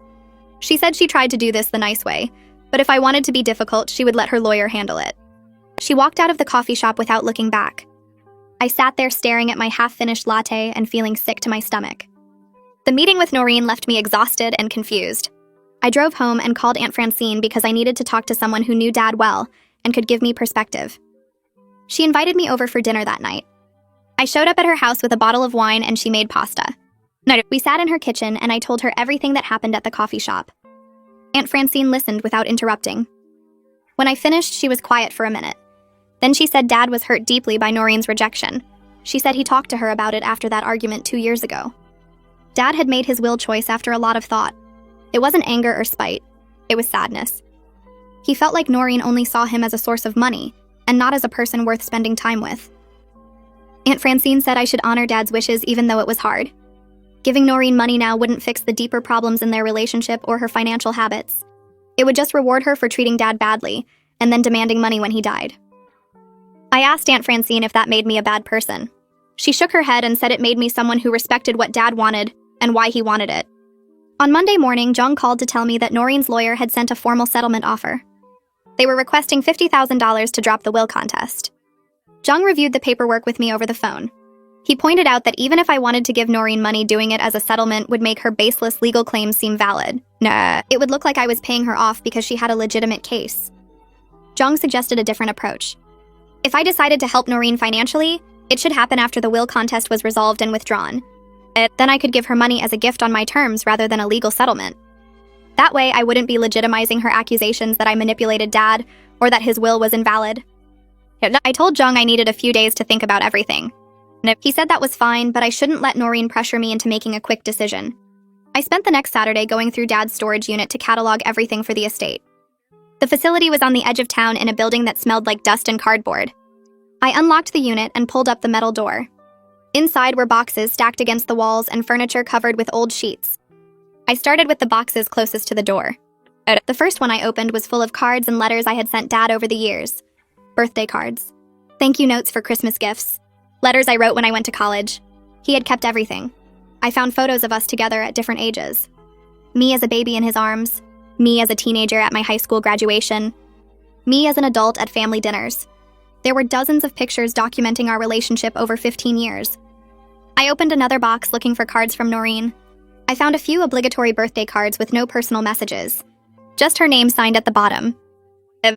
She said she tried to do this the nice way, but if I wanted to be difficult, she would let her lawyer handle it. She walked out of the coffee shop without looking back. I sat there staring at my half-finished latte and feeling sick to my stomach. The meeting with Noreen left me exhausted and confused. I drove home and called Aunt Francine because I needed to talk to someone who knew Dad well and could give me perspective. She invited me over for dinner that night. I showed up at her house with a bottle of wine and she made pasta. We sat in her kitchen and I told her everything that happened at the coffee shop. Aunt Francine listened without interrupting. When I finished, she was quiet for a minute. Then she said Dad was hurt deeply by Noreen's rejection. She said he talked to her about it after that argument 2 years ago. Dad had made his will choice after a lot of thought. It wasn't anger or spite. It was sadness. He felt like Noreen only saw him as a source of money, and not as a person worth spending time with. Aunt Francine said I should honor Dad's wishes even though it was hard. Giving Noreen money now wouldn't fix the deeper problems in their relationship or her financial habits. It would just reward her for treating Dad badly, and then demanding money when he died. I asked Aunt Francine if that made me a bad person. She shook her head and said it made me someone who respected what Dad wanted and why he wanted it. On Monday morning, Jung called to tell me that Noreen's lawyer had sent a formal settlement offer. They were requesting $50,000 to drop the will contest. Jung reviewed the paperwork with me over the phone. He pointed out that even if I wanted to give Noreen money, doing it as a settlement would make her baseless legal claims seem valid. Nah, it would look like I was paying her off because she had a legitimate case. Jung suggested a different approach. If I decided to help Noreen financially, it should happen after the will contest was resolved and withdrawn. Then I could give her money as a gift on my terms rather than a legal settlement. That way, I wouldn't be legitimizing her accusations that I manipulated Dad or that his will was invalid. I told Jung I needed a few days to think about everything. He said that was fine, but I shouldn't let Noreen pressure me into making a quick decision. I spent the next Saturday going through Dad's storage unit to catalog everything for the estate. The facility was on the edge of town in a building that smelled like dust and cardboard. I unlocked the unit and pulled up the metal door. Inside were boxes stacked against the walls and furniture covered with old sheets. I started with the boxes closest to the door. The first one I opened was full of cards and letters I had sent Dad over the years. Birthday cards. Thank you notes for Christmas gifts. Letters I wrote when I went to college. He had kept everything. I found photos of us together at different ages. Me as a baby in his arms. Me as a teenager at my high school graduation. Me as an adult at family dinners. There were dozens of pictures documenting our relationship over 15 years. I opened another box looking for cards from Noreen. I found a few obligatory birthday cards with no personal messages. Just her name signed at the bottom.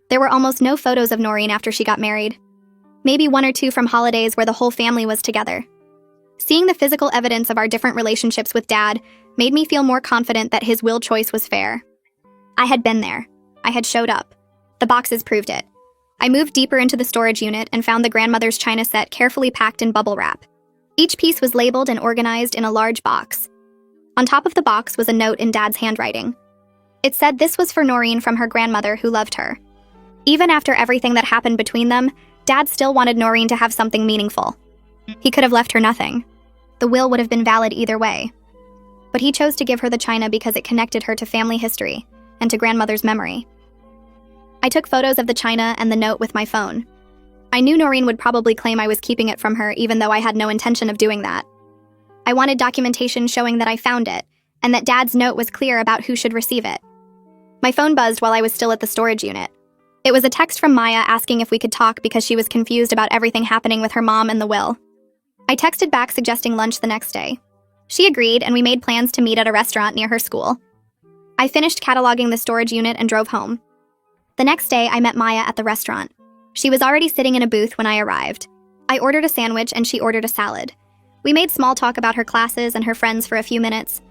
There were almost no photos of Noreen after she got married. Maybe 1 or 2 from holidays where the whole family was together. Seeing the physical evidence of our different relationships with Dad made me feel more confident that his will choice was fair. I had been there. I had showed up. The boxes proved it. I moved deeper into the storage unit and found the grandmother's china set carefully packed in bubble wrap. Each piece was labeled and organized in a large box. On top of the box was a note in Dad's handwriting. It said this was for Noreen from her grandmother who loved her. Even after everything that happened between them, Dad still wanted Noreen to have something meaningful. He could have left her nothing. The will would have been valid either way. But he chose to give her the china because it connected her to family history and to grandmother's memory. I took photos of the china and the note with my phone. I knew Noreen would probably claim I was keeping it from her, even though I had no intention of doing that. I wanted documentation showing that I found it, and that Dad's note was clear about who should receive it. My phone buzzed while I was still at the storage unit. It was a text from Maya asking if we could talk because she was confused about everything happening with her mom and the will. I texted back suggesting lunch the next day. She agreed, and we made plans to meet at a restaurant near her school. I finished cataloging the storage unit and drove home. The next day, I met Maya at the restaurant. She was already sitting in a booth when I arrived. I ordered a sandwich and she ordered a salad. We made small talk about her classes and her friends for a few minutes.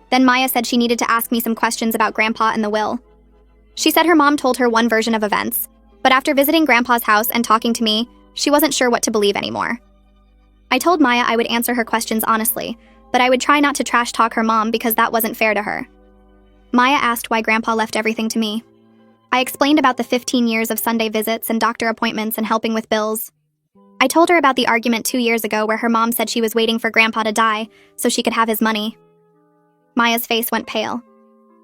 Then Maya said she needed to ask me some questions about Grandpa and the will. She said her mom told her one version of events, but after visiting Grandpa's house and talking to me, She wasn't sure what to believe anymore. I told Maya I would answer her questions honestly, but I would try not to trash talk her mom because that wasn't fair to her. Maya asked why Grandpa left everything to me. I explained about the 15 years of Sunday visits and doctor appointments and helping with bills. I told her about the argument 2 years ago where her mom said she was waiting for Grandpa to die so she could have his money. Maya's face went pale.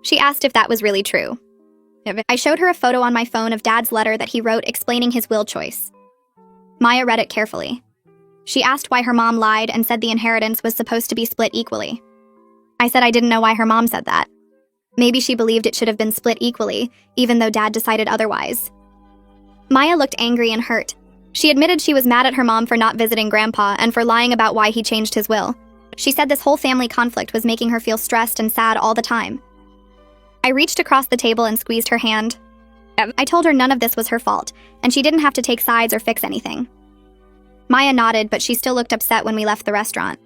She asked if that was really true. I showed her a photo on my phone of Dad's letter that he wrote explaining his will choice. Maya read it carefully. She asked why her mom lied and said the inheritance was supposed to be split equally. I said I didn't know why her mom said that. Maybe she believed it should have been split equally, even though Dad decided otherwise. Maya looked angry and hurt. She admitted she was mad at her mom for not visiting Grandpa and for lying about why he changed his will. She said this whole family conflict was making her feel stressed and sad all the time. I reached across the table and squeezed her hand. I told her none of this was her fault, and she didn't have to take sides or fix anything. Maya nodded, but she still looked upset when we left the restaurant.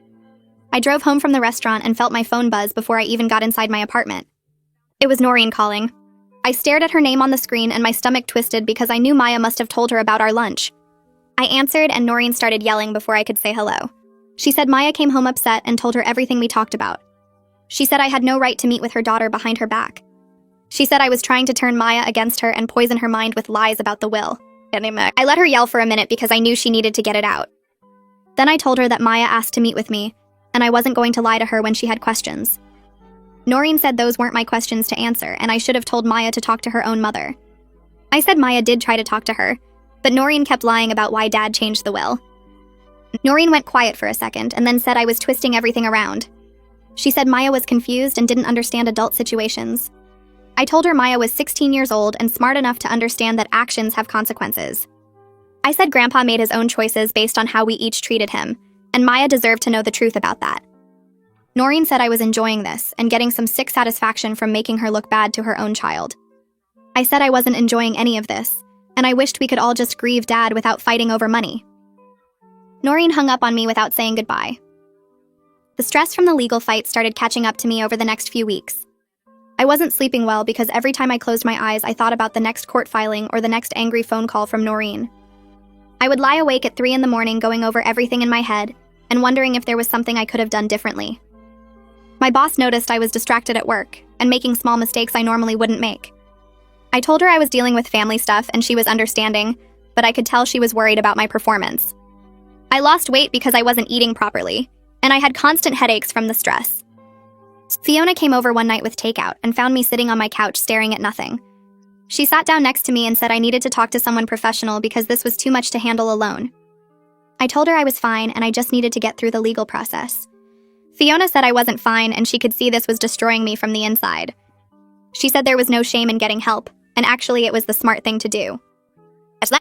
I drove home from the restaurant and felt my phone buzz before I even got inside my apartment. It was Noreen calling. I stared at her name on the screen and my stomach twisted because I knew Maya must have told her about our lunch. I answered and Noreen started yelling before I could say hello. She said Maya came home upset and told her everything we talked about. She said I had no right to meet with her daughter behind her back. She said I was trying to turn Maya against her and poison her mind with lies about the will. I let her yell for a minute because I knew she needed to get it out. Then I told her that Maya asked to meet with me, and I wasn't going to lie to her when she had questions. Noreen said those weren't my questions to answer, and I should have told Maya to talk to her own mother. I said Maya did try to talk to her, but Noreen kept lying about why Dad changed the will. Noreen went quiet for a second and then said I was twisting everything around. She said Maya was confused and didn't understand adult situations. I told her Maya was 16 years old and smart enough to understand that actions have consequences. I said Grandpa made his own choices based on how we each treated him, and Maya deserved to know the truth about that. Noreen said I was enjoying this and getting some sick satisfaction from making her look bad to her own child. I said I wasn't enjoying any of this, and I wished we could all just grieve Dad without fighting over money. Noreen hung up on me without saying goodbye. The stress from the legal fight started catching up to me over the next few weeks. I wasn't sleeping well because every time I closed my eyes, I thought about the next court filing or the next angry phone call from Noreen. I would lie awake at 3 a.m. going over everything in my head and wondering if there was something I could have done differently. My boss noticed I was distracted at work and making small mistakes I normally wouldn't make. I told her I was dealing with family stuff and she was understanding, but I could tell she was worried about my performance. I lost weight because I wasn't eating properly, and I had constant headaches from the stress. Fiona came over one night with takeout and found me sitting on my couch staring at nothing. She sat down next to me and said I needed to talk to someone professional because this was too much to handle alone. I told her I was fine and I just needed to get through the legal process. Fiona said I wasn't fine and she could see this was destroying me from the inside. She said there was no shame in getting help, and actually it was the smart thing to do.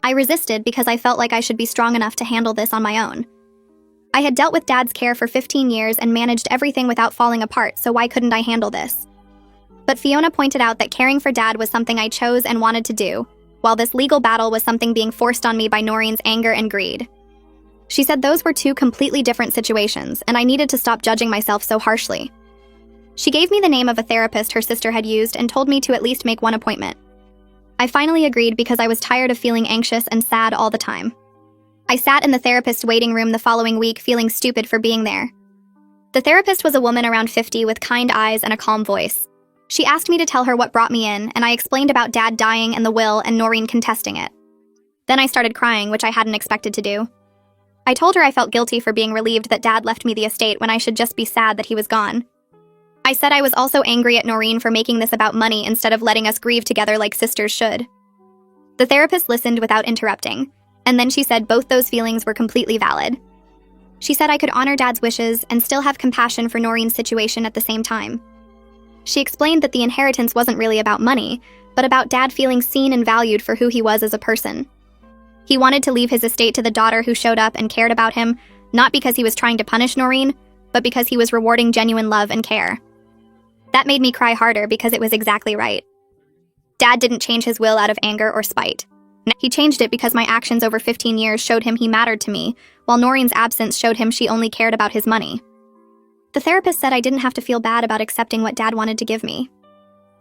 I resisted because I felt like I should be strong enough to handle this on my own. I had dealt with Dad's care for 15 years and managed everything without falling apart, so why couldn't I handle this? But Fiona pointed out that caring for Dad was something I chose and wanted to do, while this legal battle was something being forced on me by Noreen's anger and greed. She said those were two completely different situations, and I needed to stop judging myself so harshly. She gave me the name of a therapist her sister had used and told me to at least make one appointment. I finally agreed because I was tired of feeling anxious and sad all the time. I sat in the therapist's waiting room the following week feeling stupid for being there. The therapist was a woman around 50 with kind eyes and a calm voice. She asked me to tell her what brought me in, and I explained about Dad dying and the will and Noreen contesting it. Then I started crying, which I hadn't expected to do. I told her I felt guilty for being relieved that Dad left me the estate when I should just be sad that he was gone. I said I was also angry at Noreen for making this about money instead of letting us grieve together like sisters should. The therapist listened without interrupting, and then she said both those feelings were completely valid. She said I could honor Dad's wishes and still have compassion for Noreen's situation at the same time. She explained that the inheritance wasn't really about money, but about Dad feeling seen and valued for who he was as a person. He wanted to leave his estate to the daughter who showed up and cared about him, not because he was trying to punish Noreen, but because he was rewarding genuine love and care. That made me cry harder because it was exactly right. Dad didn't change his will out of anger or spite. He changed it because my actions over 15 years showed him he mattered to me, while Noreen's absence showed him she only cared about his money. The therapist said I didn't have to feel bad about accepting what Dad wanted to give me.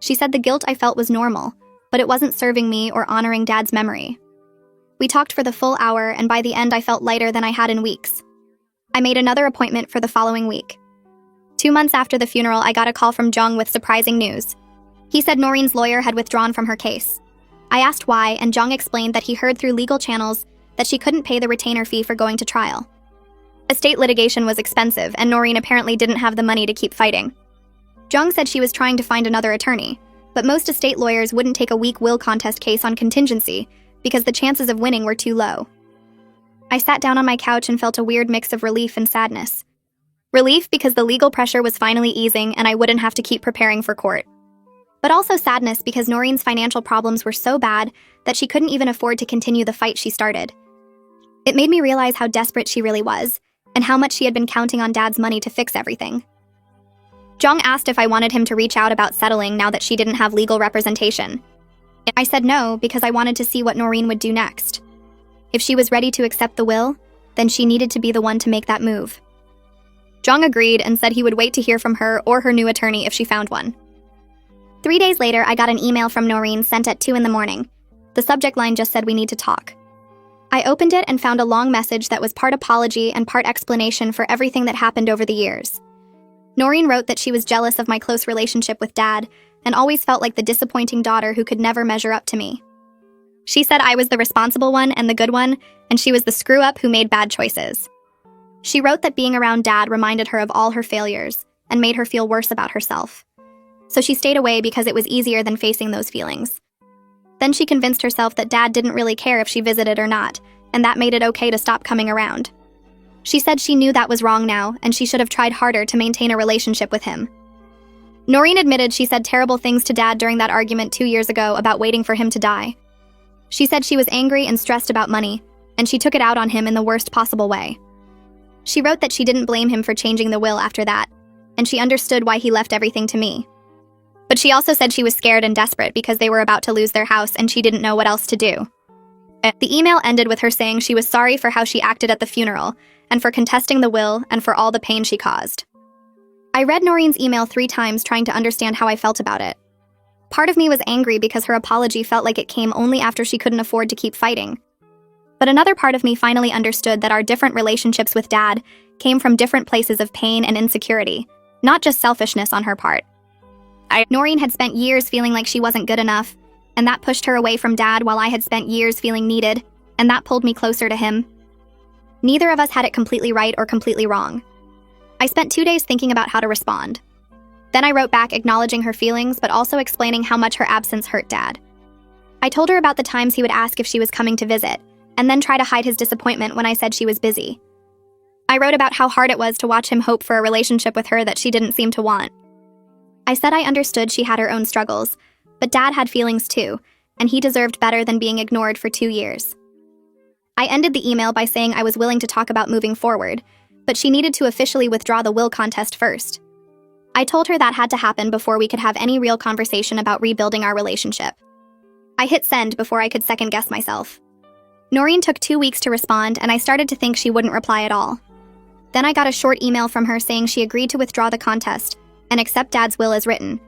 She said the guilt I felt was normal, but it wasn't serving me or honoring Dad's memory. We talked for the full hour, and by the end I felt lighter than I had in weeks. I made another appointment for the following week. 2 months after the funeral, I got a call from Jung with surprising news. He said Noreen's lawyer had withdrawn from her case. I asked why, and Jung explained that he heard through legal channels that she couldn't pay the retainer fee for going to trial. Estate litigation was expensive, and Noreen apparently didn't have the money to keep fighting. Jung said she was trying to find another attorney, but most estate lawyers wouldn't take a weak will contest case on contingency because the chances of winning were too low. I sat down on my couch and felt a weird mix of relief and sadness. Relief because the legal pressure was finally easing and I wouldn't have to keep preparing for court. But also sadness because Noreen's financial problems were so bad that she couldn't even afford to continue the fight she started. It made me realize how desperate she really was, and how much she had been counting on Dad's money to fix everything. Jung asked if I wanted him to reach out about settling now that she didn't have legal representation. I said no because I wanted to see what Noreen would do next. If she was ready to accept the will, then she needed to be the one to make that move. Jung agreed and said he would wait to hear from her or her new attorney if she found one. 3 days later, I got an email from Noreen sent at 2 in the morning. The subject line just said we need to talk. I opened it and found a long message that was part apology and part explanation for everything that happened over the years. Noreen wrote that she was jealous of my close relationship with Dad and always felt like the disappointing daughter who could never measure up to me. She said I was the responsible one and the good one, and she was the screw-up who made bad choices. She wrote that being around Dad reminded her of all her failures and made her feel worse about herself. So she stayed away because it was easier than facing those feelings. Then she convinced herself that Dad didn't really care if she visited or not, and that made it okay to stop coming around. She said she knew that was wrong now, and she should have tried harder to maintain a relationship with him. Noreen admitted she said terrible things to Dad during that argument 2 years ago about waiting for him to die. She said she was angry and stressed about money, and she took it out on him in the worst possible way. She wrote that she didn't blame him for changing the will after that, and she understood why he left everything to me. But she also said she was scared and desperate because they were about to lose their house and she didn't know what else to do. The email ended with her saying she was sorry for how she acted at the funeral, and for contesting the will, and for all the pain she caused. I read Noreen's email 3 times trying to understand how I felt about it. Part of me was angry because her apology felt like it came only after she couldn't afford to keep fighting. But another part of me finally understood that our different relationships with Dad came from different places of pain and insecurity, not just selfishness on her part. Noreen had spent years feeling like she wasn't good enough, and that pushed her away from Dad while I had spent years feeling needed, and that pulled me closer to him. Neither of us had it completely right or completely wrong. I spent 2 days thinking about how to respond. Then I wrote back acknowledging her feelings, but also explaining how much her absence hurt Dad. I told her about the times he would ask if she was coming to visit, and then try to hide his disappointment when I said she was busy. I wrote about how hard it was to watch him hope for a relationship with her that she didn't seem to want. I said I understood she had her own struggles, but Dad had feelings too, and he deserved better than being ignored for 2 years. I ended the email by saying I was willing to talk about moving forward, but she needed to officially withdraw the will contest first. I told her that had to happen before we could have any real conversation about rebuilding our relationship. I hit send before I could second-guess myself. Noreen took 2 weeks to respond, and I started to think she wouldn't reply at all. Then I got a short email from her saying she agreed to withdraw the contest and accept Dad's will as written.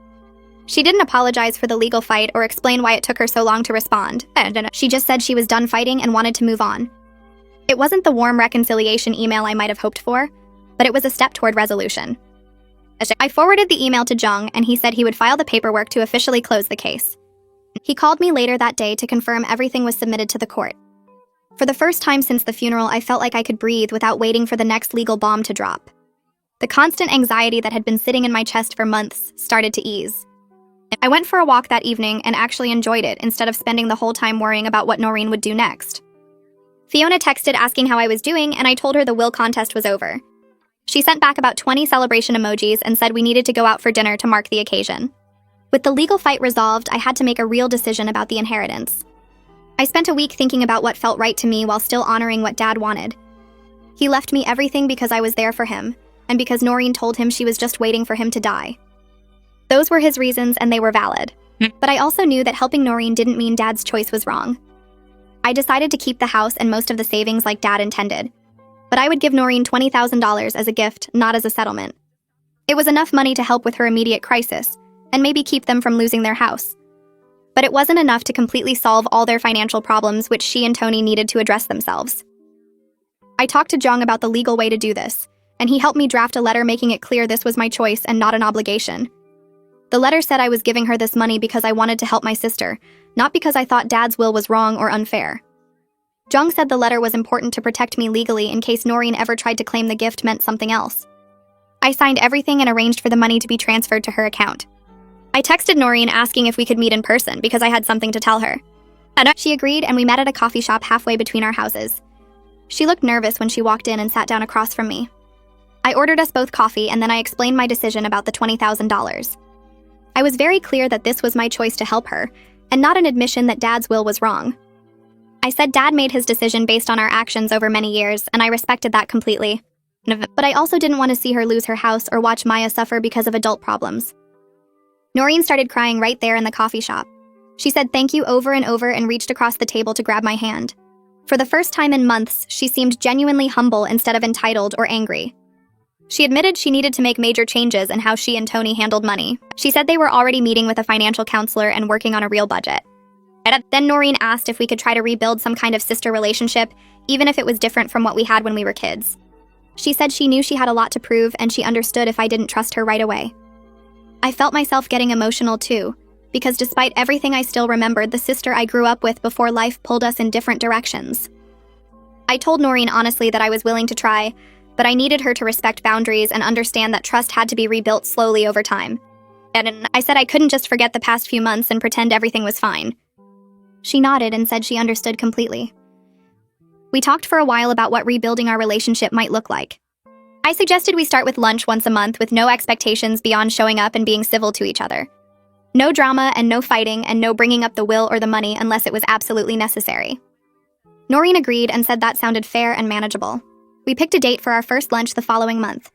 She didn't apologize for the legal fight or explain why it took her so long to respond. She just said she was done fighting and wanted to move on. It wasn't the warm reconciliation email I might have hoped for, but it was a step toward resolution. I forwarded the email to Jung, and he said he would file the paperwork to officially close the case. He called me later that day to confirm everything was submitted to the court. For the first time since the funeral, I felt like I could breathe without waiting for the next legal bomb to drop. The constant anxiety that had been sitting in my chest for months started to ease. I went for a walk that evening and actually enjoyed it instead of spending the whole time worrying about what Noreen would do next. Fiona texted asking how I was doing, and I told her the will contest was over. She sent back about 20 celebration emojis and said we needed to go out for dinner to mark the occasion. With the legal fight resolved, I had to make a real decision about the inheritance. I spent a week thinking about what felt right to me while still honoring what Dad wanted. He left me everything because I was there for him, and because Noreen told him she was just waiting for him to die. Those were his reasons, and they were valid. But I also knew that helping Noreen didn't mean Dad's choice was wrong. I decided to keep the house and most of the savings like Dad intended. But I would give Noreen $20,000 as a gift, not as a settlement. It was enough money to help with her immediate crisis, and maybe keep them from losing their house. But it wasn't enough to completely solve all their financial problems, which she and Tony needed to address themselves. I talked to Jung about the legal way to do this, and he helped me draft a letter making it clear this was my choice and not an obligation. The letter said I was giving her this money because I wanted to help my sister, not because I thought Dad's will was wrong or unfair. Jung said the letter was important to protect me legally in case Noreen ever tried to claim the gift meant something else. I signed everything and arranged for the money to be transferred to her account. I texted Noreen asking if we could meet in person because I had something to tell her. And she agreed, and we met at a coffee shop halfway between our houses. She looked nervous when she walked in and sat down across from me. I ordered us both coffee, and then I explained my decision about the $20,000. I was very clear that this was my choice to help her, and not an admission that Dad's will was wrong. I said Dad made his decision based on our actions over many years, and I respected that completely. But I also didn't want to see her lose her house or watch Maya suffer because of adult problems. Noreen started crying right there in the coffee shop. She said thank you over and over and reached across the table to grab my hand. For the first time in months, she seemed genuinely humble instead of entitled or angry. She admitted she needed to make major changes in how she and Tony handled money. She said they were already meeting with a financial counselor and working on a real budget. Then Noreen asked if we could try to rebuild some kind of sister relationship, even if it was different from what we had when we were kids. She said she knew she had a lot to prove and she understood if I didn't trust her right away. I felt myself getting emotional too, because despite everything I still remembered the sister I grew up with before life pulled us in different directions. I told Noreen honestly that I was willing to try, but I needed her to respect boundaries and understand that trust had to be rebuilt slowly over time. And I said I couldn't just forget the past few months and pretend everything was fine. She nodded and said she understood completely. We talked for a while about what rebuilding our relationship might look like. I suggested we start with lunch once a month with no expectations beyond showing up and being civil to each other. No drama and no fighting and no bringing up the will or the money unless it was absolutely necessary. Noreen agreed and said that sounded fair and manageable. We picked a date for our first lunch the following month.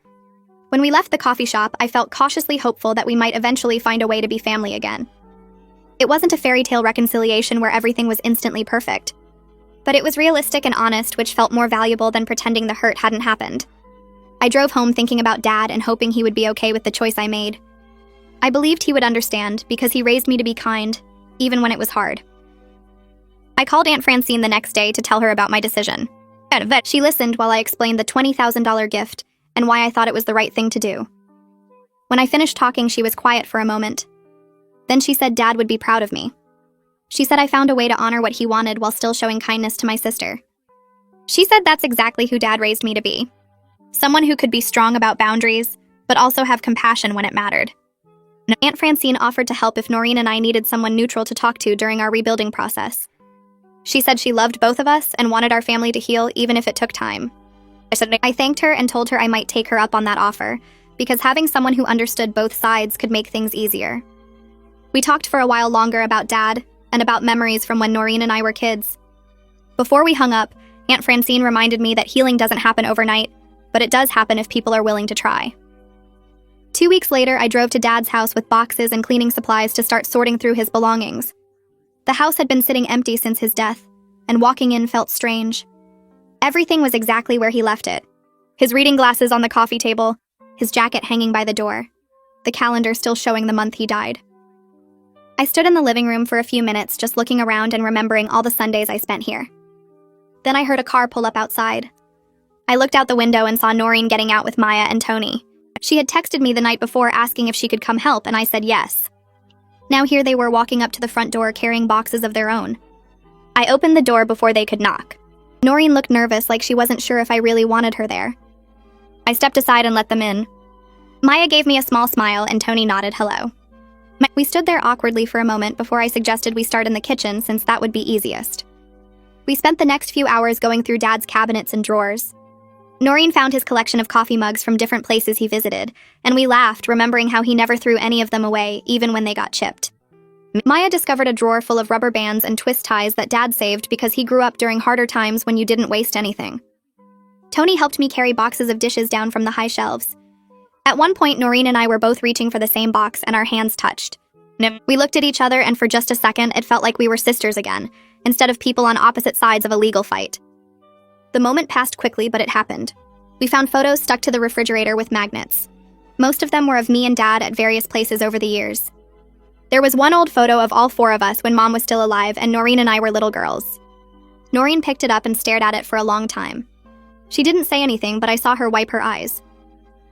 When we left the coffee shop, I felt cautiously hopeful that we might eventually find a way to be family again. It wasn't a fairy tale reconciliation where everything was instantly perfect. But it was realistic and honest, which felt more valuable than pretending the hurt hadn't happened. I drove home thinking about Dad and hoping he would be okay with the choice I made. I believed he would understand because he raised me to be kind, even when it was hard. I called Aunt Francine the next day to tell her about my decision. She listened while I explained the $20,000 gift and why I thought it was the right thing to do. When I finished talking, she was quiet for a moment. Then she said Dad would be proud of me. She said I found a way to honor what he wanted while still showing kindness to my sister. She said that's exactly who Dad raised me to be. Someone who could be strong about boundaries, but also have compassion when it mattered. Aunt Francine offered to help if Noreen and I needed someone neutral to talk to during our rebuilding process. She said she loved both of us and wanted our family to heal even if it took time. I thanked her and told her I might take her up on that offer, because having someone who understood both sides could make things easier. We talked for a while longer about Dad and about memories from when Noreen and I were kids. Before we hung up, Aunt Francine reminded me that healing doesn't happen overnight, but it does happen if people are willing to try. 2 weeks later, I drove to Dad's house with boxes and cleaning supplies to start sorting through his belongings. The house had been sitting empty since his death, and walking in felt strange. Everything was exactly where he left it. His reading glasses on the coffee table, his jacket hanging by the door, the calendar still showing the month he died. I stood in the living room for a few minutes just looking around and remembering all the Sundays I spent here. Then I heard a car pull up outside. I looked out the window and saw Noreen getting out with Maya and Tony. She had texted me the night before asking if she could come help, and I said yes. Now here they were walking up to the front door carrying boxes of their own. I opened the door before they could knock. Noreen looked nervous, like she wasn't sure if I really wanted her there. I stepped aside and let them in. Maya gave me a small smile and Tony nodded hello. We stood there awkwardly for a moment before I suggested we start in the kitchen since that would be easiest. We spent the next few hours going through Dad's cabinets and drawers. Noreen found his collection of coffee mugs from different places he visited, and we laughed, remembering how he never threw any of them away, even when they got chipped. Maya discovered a drawer full of rubber bands and twist ties that Dad saved because he grew up during harder times when you didn't waste anything. Tony helped me carry boxes of dishes down from the high shelves. At one point, Noreen and I were both reaching for the same box and our hands touched. We looked at each other and for just a second, it felt like we were sisters again, instead of people on opposite sides of a legal fight. The moment passed quickly, but it happened. We found photos stuck to the refrigerator with magnets. Most of them were of me and Dad at various places over the years. There was one old photo of all four of us when Mom was still alive and Noreen and I were little girls. Noreen picked it up and stared at it for a long time. She didn't say anything, but I saw her wipe her eyes.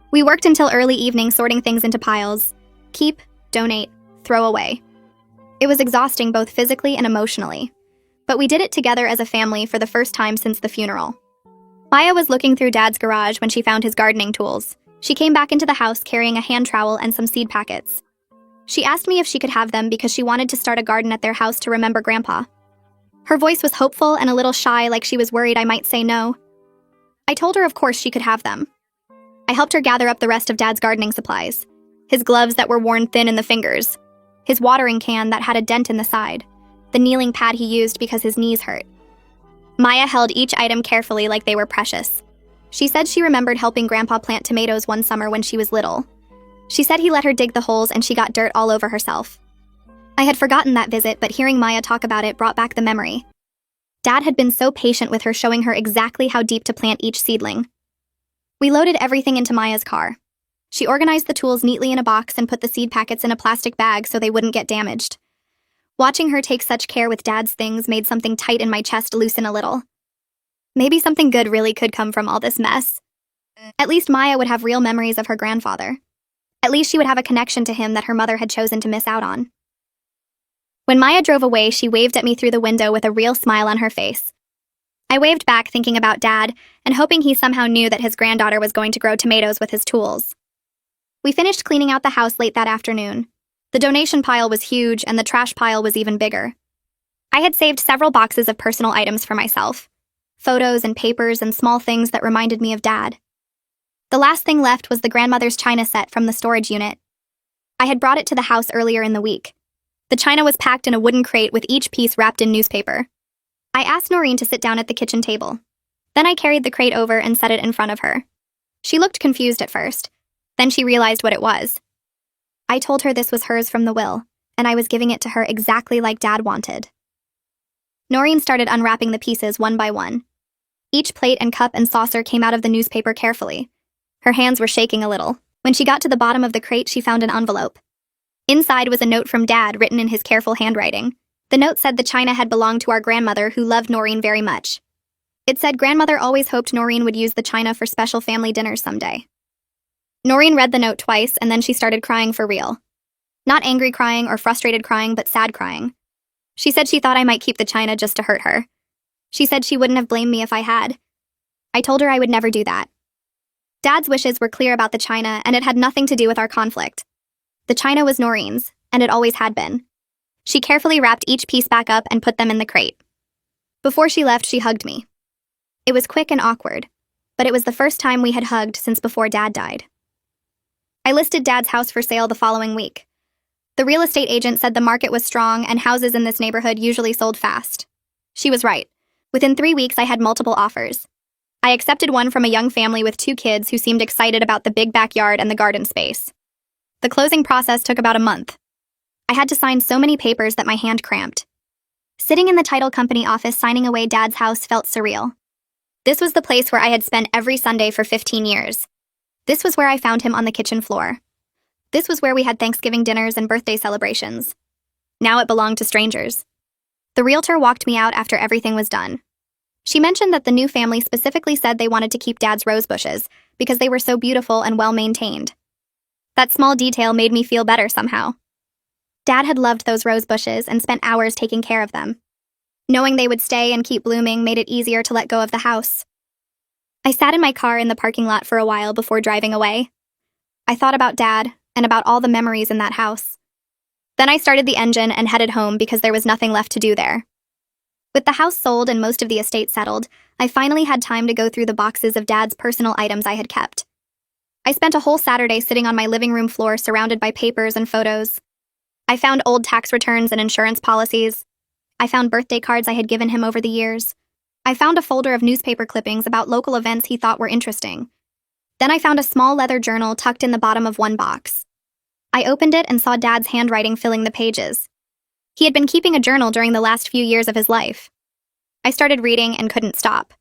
We worked until early evening sorting things into piles. Keep, donate, throw away. It was exhausting both physically and emotionally. But we did it together as a family for the first time since the funeral. Maya was looking through Dad's garage when she found his gardening tools. She came back into the house carrying a hand trowel and some seed packets. She asked me if she could have them because she wanted to start a garden at their house to remember Grandpa. Her voice was hopeful and a little shy, like she was worried I might say no. I told her of course she could have them. I helped her gather up the rest of Dad's gardening supplies. His gloves that were worn thin in the fingers. His watering can that had a dent in the side. The kneeling pad he used because his knees hurt. Maya held each item carefully like they were precious. She said she remembered helping Grandpa plant tomatoes one summer when she was little. She said he let her dig the holes and she got dirt all over herself. I had forgotten that visit, but hearing Maya talk about it brought back the memory. Dad had been so patient with her, showing her exactly how deep to plant each seedling. We loaded everything into Maya's car. She organized the tools neatly in a box and put the seed packets in a plastic bag so they wouldn't get damaged. Watching her take such care with Dad's things made something tight in my chest loosen a little. Maybe something good really could come from all this mess. At least Maya would have real memories of her grandfather. At least she would have a connection to him that her mother had chosen to miss out on. When Maya drove away, she waved at me through the window with a real smile on her face. I waved back, thinking about Dad, and hoping he somehow knew that his granddaughter was going to grow tomatoes with his tools. We finished cleaning out the house late that afternoon. The donation pile was huge, and the trash pile was even bigger. I had saved several boxes of personal items for myself. Photos and papers and small things that reminded me of Dad. The last thing left was the grandmother's china set from the storage unit. I had brought it to the house earlier in the week. The china was packed in a wooden crate with each piece wrapped in newspaper. I asked Noreen to sit down at the kitchen table. Then I carried the crate over and set it in front of her. She looked confused at first. Then she realized what it was. I told her this was hers from the will, and I was giving it to her exactly like Dad wanted. Noreen started unwrapping the pieces one by one. Each plate and cup and saucer came out of the newspaper carefully. Her hands were shaking a little. When she got to the bottom of the crate, she found an envelope. Inside was a note from Dad written in his careful handwriting. The note said the china had belonged to our grandmother, who loved Noreen very much. It said grandmother always hoped Noreen would use the china for special family dinners someday. Noreen read the note twice, and then she started crying for real. Not angry crying or frustrated crying, but sad crying. She said she thought I might keep the china just to hurt her. She said she wouldn't have blamed me if I had. I told her I would never do that. Dad's wishes were clear about the china, and it had nothing to do with our conflict. The china was Noreen's, and it always had been. She carefully wrapped each piece back up and put them in the crate. Before she left, she hugged me. It was quick and awkward, but it was the first time we had hugged since before Dad died. I listed Dad's house for sale the following week. The real estate agent said the market was strong and houses in this neighborhood usually sold fast. She was right. Within 3 weeks, I had multiple offers. I accepted one from a young family with 2 kids who seemed excited about the big backyard and the garden space. The closing process took about a month. I had to sign so many papers that my hand cramped. Sitting in the title company office signing away Dad's house felt surreal. This was the place where I had spent every Sunday for 15 years. This was where I found him on the kitchen floor. This was where we had Thanksgiving dinners and birthday celebrations. Now it belonged to strangers. The realtor walked me out after everything was done. She mentioned that the new family specifically said they wanted to keep Dad's rose bushes because they were so beautiful and well-maintained. That small detail made me feel better somehow. Dad had loved those rose bushes and spent hours taking care of them. Knowing they would stay and keep blooming made it easier to let go of the house. I sat in my car in the parking lot for a while before driving away. I thought about Dad and about all the memories in that house. Then I started the engine and headed home because there was nothing left to do there. With the house sold and most of the estate settled, I finally had time to go through the boxes of Dad's personal items I had kept. I spent a whole Saturday sitting on my living room floor surrounded by papers and photos. I found old tax returns and insurance policies. I found birthday cards I had given him over the years. I found a folder of newspaper clippings about local events he thought were interesting. Then I found a small leather journal tucked in the bottom of one box. I opened it and saw Dad's handwriting filling the pages. He had been keeping a journal during the last few years of his life. I started reading and couldn't stop.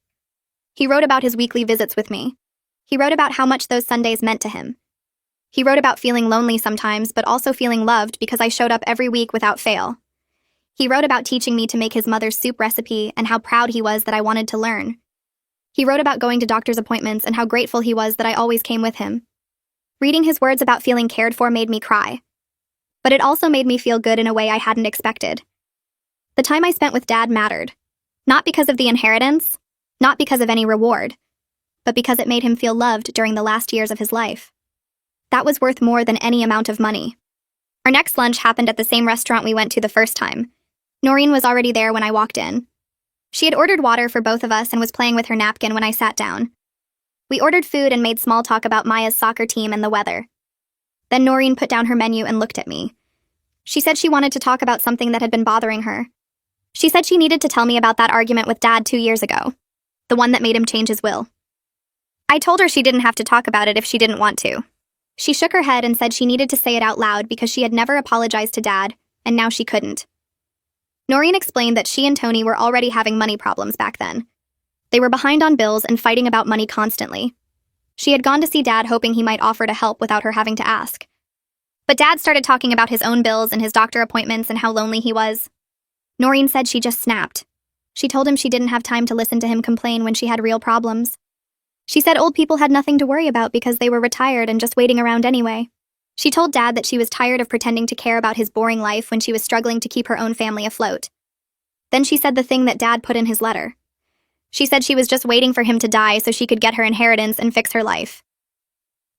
He wrote about his weekly visits with me. He wrote about how much those Sundays meant to him. He wrote about feeling lonely sometimes, but also feeling loved because I showed up every week without fail. He wrote about teaching me to make his mother's soup recipe and how proud he was that I wanted to learn. He wrote about going to doctor's appointments and how grateful he was that I always came with him. Reading his words about feeling cared for made me cry. But it also made me feel good in a way I hadn't expected. The time I spent with Dad mattered. Not because of the inheritance, not because of any reward, but because it made him feel loved during the last years of his life. That was worth more than any amount of money. Our next lunch happened at the same restaurant we went to the first time. Noreen was already there when I walked in. She had ordered water for both of us and was playing with her napkin when I sat down. We ordered food and made small talk about Maya's soccer team and the weather. Then Noreen put down her menu and looked at me. She said she wanted to talk about something that had been bothering her. She said she needed to tell me about that argument with Dad 2 years ago, the one that made him change his will. I told her she didn't have to talk about it if she didn't want to. She shook her head and said she needed to say it out loud because she had never apologized to Dad, and now she couldn't. Noreen explained that she and Tony were already having money problems back then. They were behind on bills and fighting about money constantly. She had gone to see Dad hoping he might offer to help without her having to ask. But Dad started talking about his own bills and his doctor appointments and how lonely he was. Noreen said she just snapped. She told him she didn't have time to listen to him complain when she had real problems. She said old people had nothing to worry about because they were retired and just waiting around anyway. She told Dad that she was tired of pretending to care about his boring life when she was struggling to keep her own family afloat. Then she said the thing that Dad put in his letter. She said she was just waiting for him to die so she could get her inheritance and fix her life.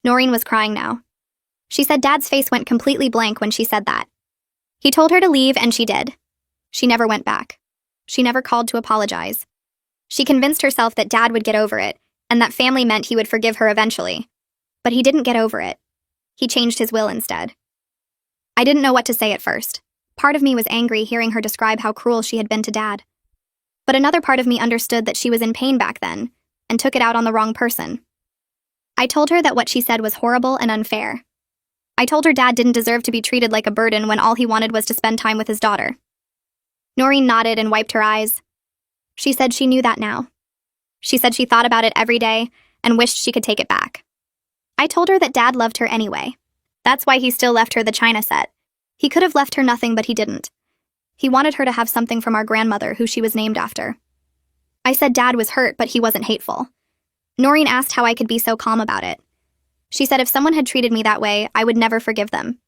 Noreen was crying now. She said Dad's face went completely blank when she said that. He told her to leave and she did. She never went back. She never called to apologize. She convinced herself that Dad would get over it, and that family meant he would forgive her eventually. But he didn't get over it. He changed his will instead. I didn't know what to say at first. Part of me was angry hearing her describe how cruel she had been to Dad. But another part of me understood that she was in pain back then, and took it out on the wrong person. I told her that what she said was horrible and unfair. I told her Dad didn't deserve to be treated like a burden when all he wanted was to spend time with his daughter. Noreen nodded and wiped her eyes. She said she knew that now. She said she thought about it every day and wished she could take it back. I told her that Dad loved her anyway. That's why he still left her the china set. He could have left her nothing, but he didn't. He wanted her to have something from our grandmother, who she was named after. I said Dad was hurt, but he wasn't hateful. Noreen asked how I could be so calm about it. She said if someone had treated me that way, I would never forgive them.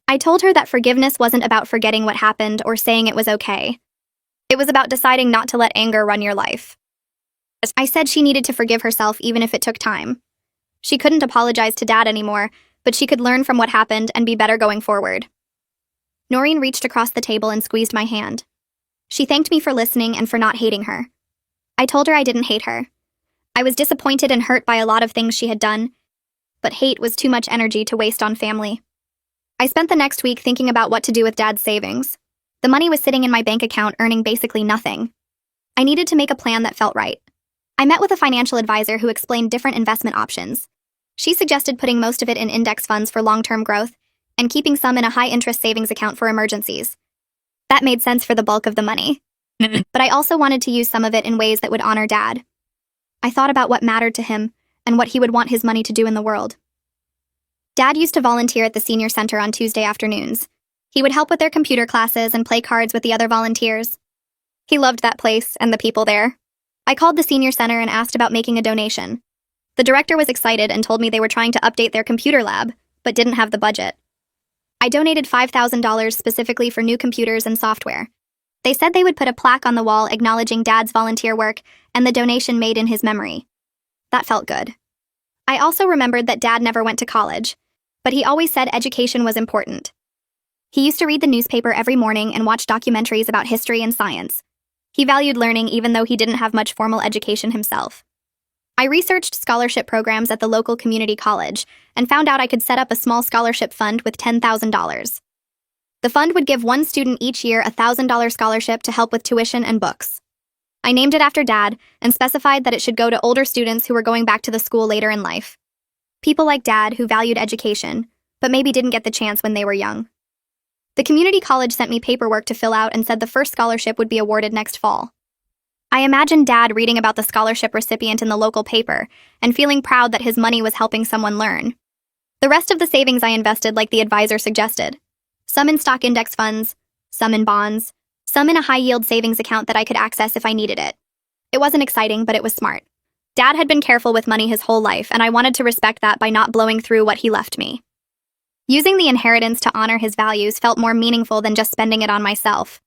I told her that forgiveness wasn't about forgetting what happened or saying it was okay. It was about deciding not to let anger run your life. I said she needed to forgive herself even if it took time. She couldn't apologize to Dad anymore, but she could learn from what happened and be better going forward. Noreen reached across the table and squeezed my hand. She thanked me for listening and for not hating her. I told her I didn't hate her. I was disappointed and hurt by a lot of things she had done, but hate was too much energy to waste on family. I spent the next week thinking about what to do with Dad's savings. The money was sitting in my bank account earning basically nothing. I needed to make a plan that felt right. I met with a financial advisor who explained different investment options. She suggested putting most of it in index funds for long-term growth and keeping some in a high-interest savings account for emergencies. That made sense for the bulk of the money. But I also wanted to use some of it in ways that would honor Dad. I thought about what mattered to him and what he would want his money to do in the world. Dad used to volunteer at the senior center on Tuesday afternoons. He would help with their computer classes and play cards with the other volunteers. He loved that place and the people there. I called the senior center and asked about making a donation. The director was excited and told me they were trying to update their computer lab, but didn't have the budget. I donated $5,000 specifically for new computers and software. They said they would put a plaque on the wall acknowledging Dad's volunteer work and the donation made in his memory. That felt good. I also remembered that Dad never went to college, but he always said education was important. He used to read the newspaper every morning and watch documentaries about history and science. He valued learning even though he didn't have much formal education himself. I researched scholarship programs at the local community college and found out I could set up a small scholarship fund with $10,000. The fund would give one student each year a $1,000 scholarship to help with tuition and books. I named it after Dad and specified that it should go to older students who were going back to the school later in life. People like Dad who valued education, but maybe didn't get the chance when they were young. The community college sent me paperwork to fill out and said the first scholarship would be awarded next fall. I imagined Dad reading about the scholarship recipient in the local paper and feeling proud that his money was helping someone learn. The rest of the savings I invested like the advisor suggested. Some in stock index funds, some in bonds, some in a high-yield savings account that I could access if I needed it. It wasn't exciting, but it was smart. Dad had been careful with money his whole life, and I wanted to respect that by not blowing through what he left me. Using the inheritance to honor his values felt more meaningful than just spending it on myself.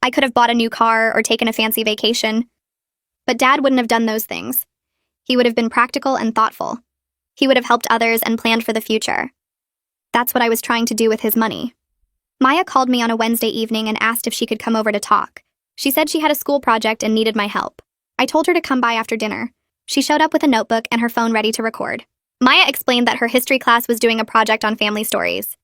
I could have bought a new car or taken a fancy vacation, but Dad wouldn't have done those things. He would have been practical and thoughtful. He would have helped others and planned for the future. That's what I was trying to do with his money. Maya called me on a Wednesday evening and asked if she could come over to talk. She said she had a school project and needed my help. I told her to come by after dinner. She showed up with a notebook and her phone ready to record. Maya explained that her history class was doing a project on family stories.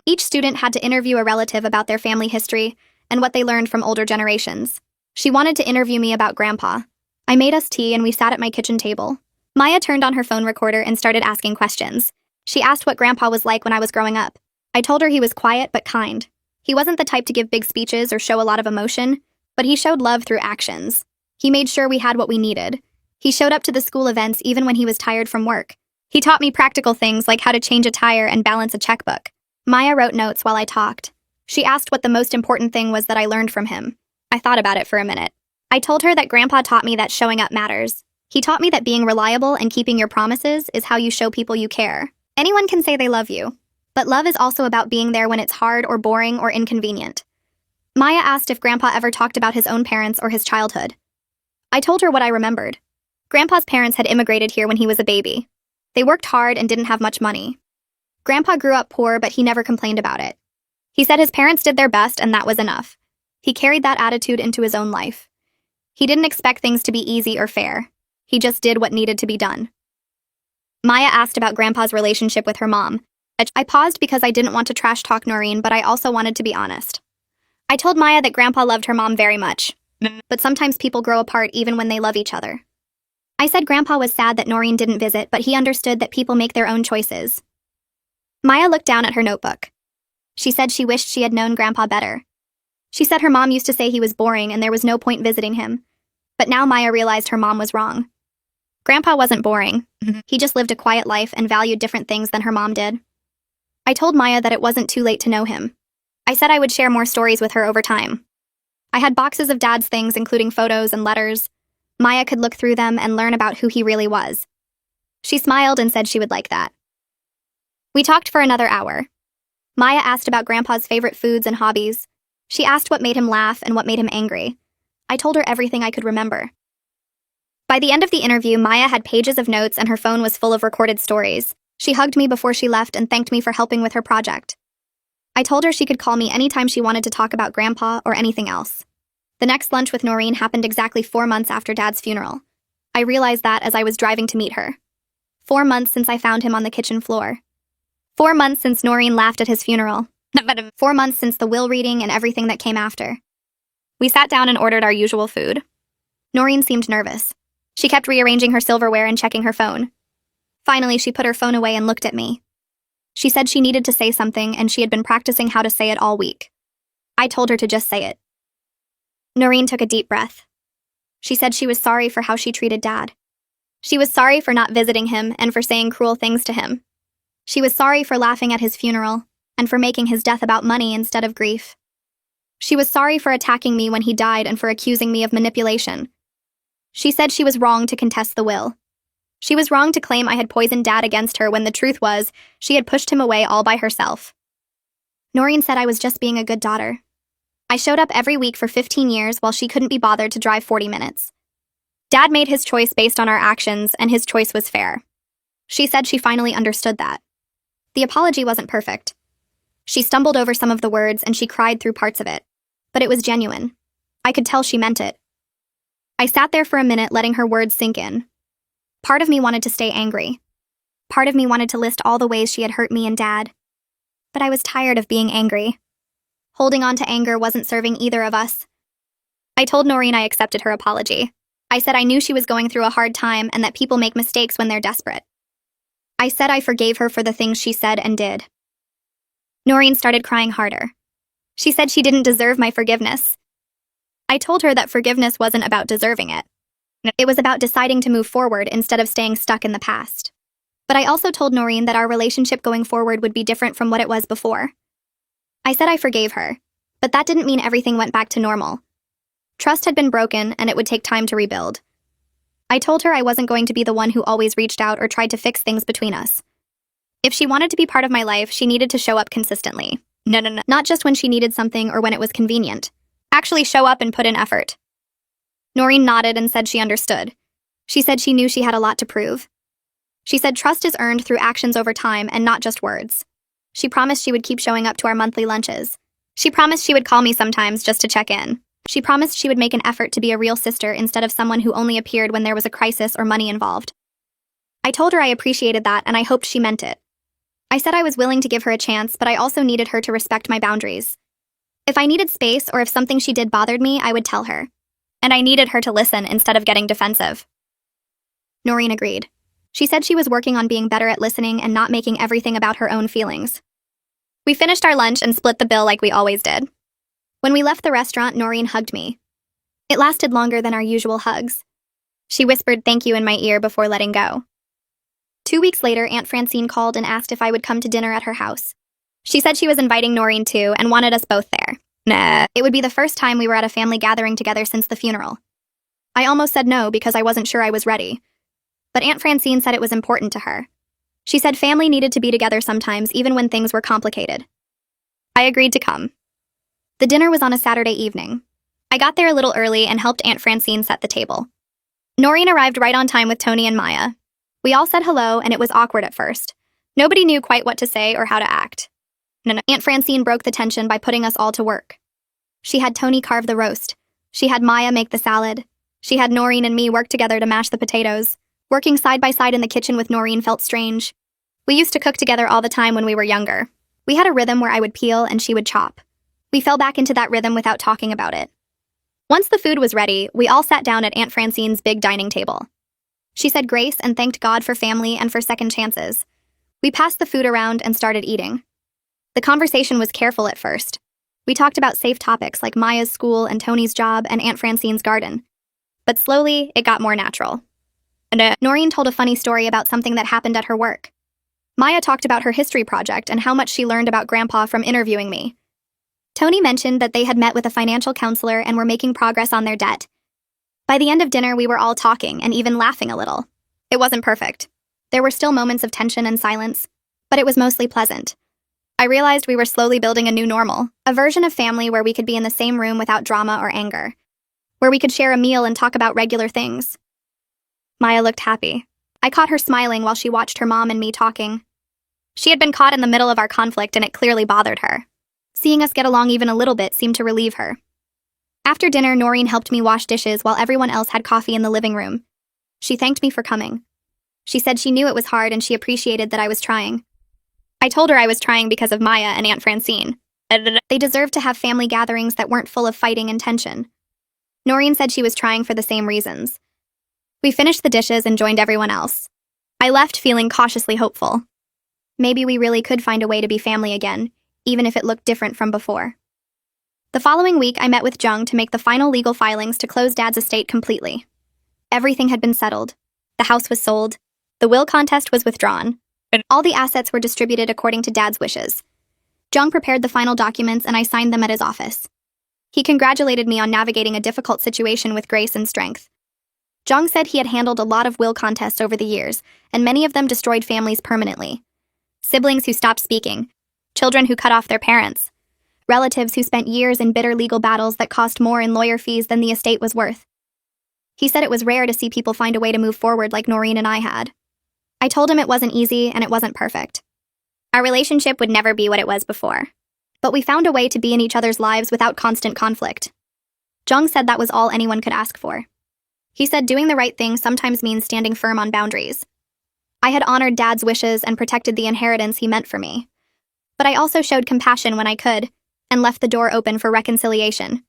Each student had to interview a relative about their family history and what they learned from older generations. She wanted to interview me about Grandpa. I made us tea and we sat at my kitchen table. Maya turned on her phone recorder and started asking questions. She asked what Grandpa was like when I was growing up. I told her he was quiet but kind. He wasn't the type to give big speeches or show a lot of emotion, but he showed love through actions. He made sure we had what we needed. He showed up to the school events even when he was tired from work. He taught me practical things like how to change a tire and balance a checkbook. Maya wrote notes while I talked. She asked what the most important thing was that I learned from him. I thought about it for a minute. I told her that Grandpa taught me that showing up matters. He taught me that being reliable and keeping your promises is how you show people you care. Anyone can say they love you, but love is also about being there when it's hard or boring or inconvenient. Maya asked if Grandpa ever talked about his own parents or his childhood. I told her what I remembered. Grandpa's parents had immigrated here when he was a baby. They worked hard and didn't have much money. Grandpa grew up poor, but he never complained about it. He said his parents did their best and that was enough. He carried that attitude into his own life. He didn't expect things to be easy or fair. He just did what needed to be done. Maya asked about Grandpa's relationship with her mom. I paused because I didn't want to trash talk Noreen, but I also wanted to be honest. I told Maya that Grandpa loved her mom very much, but sometimes people grow apart even when they love each other. I said Grandpa was sad that Noreen didn't visit, but he understood that people make their own choices. Maya looked down at her notebook. She said she wished she had known Grandpa better. She said her mom used to say he was boring and there was no point visiting him. But now Maya realized her mom was wrong. Grandpa wasn't boring. He just lived a quiet life and valued different things than her mom did. I told Maya that it wasn't too late to know him. I said I would share more stories with her over time. I had boxes of Dad's things, including photos and letters. Maya could look through them and learn about who he really was. She smiled and said she would like that. We talked for another hour. Maya asked about Grandpa's favorite foods and hobbies. She asked what made him laugh and what made him angry. I told her everything I could remember. By the end of the interview, Maya had pages of notes and her phone was full of recorded stories. She hugged me before she left and thanked me for helping with her project. I told her she could call me anytime she wanted to talk about Grandpa or anything else. The next lunch with Noreen happened exactly 4 months after Dad's funeral. I realized that as I was driving to meet her. 4 months since I found him on the kitchen floor. 4 months since Noreen laughed at his funeral. 4 months since the will reading and everything that came after. We sat down and ordered our usual food. Noreen seemed nervous. She kept rearranging her silverware and checking her phone. Finally, she put her phone away and looked at me. She said she needed to say something and she had been practicing how to say it all week. I told her to just say it. Noreen took a deep breath. She said she was sorry for how she treated Dad. She was sorry for not visiting him and for saying cruel things to him. She was sorry for laughing at his funeral and for making his death about money instead of grief. She was sorry for attacking me when he died and for accusing me of manipulation. She said she was wrong to contest the will. She was wrong to claim I had poisoned Dad against her when the truth was she had pushed him away all by herself. Noreen said I was just being a good daughter. I showed up every week for 15 years while she couldn't be bothered to drive 40 minutes. Dad made his choice based on our actions, and his choice was fair. She said she finally understood that. The apology wasn't perfect. She stumbled over some of the words and she cried through parts of it. But it was genuine. I could tell she meant it. I sat there for a minute letting her words sink in. Part of me wanted to stay angry. Part of me wanted to list all the ways she had hurt me and Dad. But I was tired of being angry. Holding on to anger wasn't serving either of us. I told Noreen I accepted her apology. I said I knew she was going through a hard time and that people make mistakes when they're desperate. I said I forgave her for the things she said and did. Noreen started crying harder. She said she didn't deserve my forgiveness. I told her that forgiveness wasn't about deserving it. It was about deciding to move forward instead of staying stuck in the past. But I also told Noreen that our relationship going forward would be different from what it was before. I said I forgave her, but that didn't mean everything went back to normal. Trust had been broken, and it would take time to rebuild. I told her I wasn't going to be the one who always reached out or tried to fix things between us. If she wanted to be part of my life, she needed to show up consistently. No. Not just when she needed something or when it was convenient. Actually show up and put in effort. Noreen nodded and said she understood. She said she knew she had a lot to prove. She said trust is earned through actions over time and not just words. She promised she would keep showing up to our monthly lunches. She promised she would call me sometimes just to check in. She promised she would make an effort to be a real sister instead of someone who only appeared when there was a crisis or money involved. I told her I appreciated that and I hoped she meant it. I said I was willing to give her a chance, but I also needed her to respect my boundaries. If I needed space or if something she did bothered me, I would tell her. And I needed her to listen instead of getting defensive. Noreen agreed. She said she was working on being better at listening and not making everything about her own feelings. We finished our lunch and split the bill like we always did. When we left the restaurant, Noreen hugged me. It lasted longer than our usual hugs. She whispered thank you in my ear before letting go. 2 weeks later, Aunt Francine called and asked if I would come to dinner at her house. She said she was inviting Noreen too and wanted us both there. Nah. It would be the first time we were at a family gathering together since the funeral. I almost said no because I wasn't sure I was ready. But Aunt Francine said it was important to her. She said family needed to be together sometimes even when things were complicated. I agreed to come. The dinner was on a Saturday evening. I got there a little early and helped Aunt Francine set the table. Noreen arrived right on time with Tony and Maya. We all said hello and it was awkward at first. Nobody knew quite what to say or how to act. Aunt Francine broke the tension by putting us all to work. She had Tony carve the roast. She had Maya make the salad. She had Noreen and me work together to mash the potatoes. Working side by side in the kitchen with Noreen felt strange. We used to cook together all the time when we were younger. We had a rhythm where I would peel and she would chop. We fell back into that rhythm without talking about it. Once the food was ready, we all sat down at Aunt Francine's big dining table. She said grace and thanked God for family and for second chances. We passed the food around and started eating. The conversation was careful at first. We talked about safe topics like Maya's school and Tony's job and Aunt Francine's garden. But slowly, it got more natural. Noreen told a funny story about something that happened at her work. Maya talked about her history project and how much she learned about Grandpa from interviewing me. Tony mentioned that they had met with a financial counselor and were making progress on their debt. By the end of dinner, we were all talking and even laughing a little. It wasn't perfect. There were still moments of tension and silence, but it was mostly pleasant. I realized we were slowly building a new normal, a version of family where we could be in the same room without drama or anger, where we could share a meal and talk about regular things. Maya looked happy. I caught her smiling while she watched her mom and me talking. She had been caught in the middle of our conflict and it clearly bothered her. Seeing us get along even a little bit seemed to relieve her. After dinner, Noreen helped me wash dishes while everyone else had coffee in the living room. She thanked me for coming. She said she knew it was hard and she appreciated that I was trying. I told her I was trying because of Maya and Aunt Francine. They deserved to have family gatherings that weren't full of fighting and tension. Noreen said she was trying for the same reasons. We finished the dishes and joined everyone else. I left feeling cautiously hopeful. Maybe we really could find a way to be family again, even if it looked different from before. The following week, I met with Jung to make the final legal filings to close Dad's estate completely. Everything had been settled. The house was sold. The will contest was withdrawn. All the assets were distributed according to Dad's wishes. Jung prepared the final documents and I signed them at his office. He congratulated me on navigating a difficult situation with grace and strength. Jung said he had handled a lot of will contests over the years, and many of them destroyed families permanently. Siblings who stopped speaking, children who cut off their parents, relatives who spent years in bitter legal battles that cost more in lawyer fees than the estate was worth. He said it was rare to see people find a way to move forward like Noreen and I had. I told him it wasn't easy and it wasn't perfect. Our relationship would never be what it was before. But we found a way to be in each other's lives without constant conflict. Jung said that was all anyone could ask for. He said doing the right thing sometimes means standing firm on boundaries. I had honored Dad's wishes and protected the inheritance he meant for me. But I also showed compassion when I could, and left the door open for reconciliation.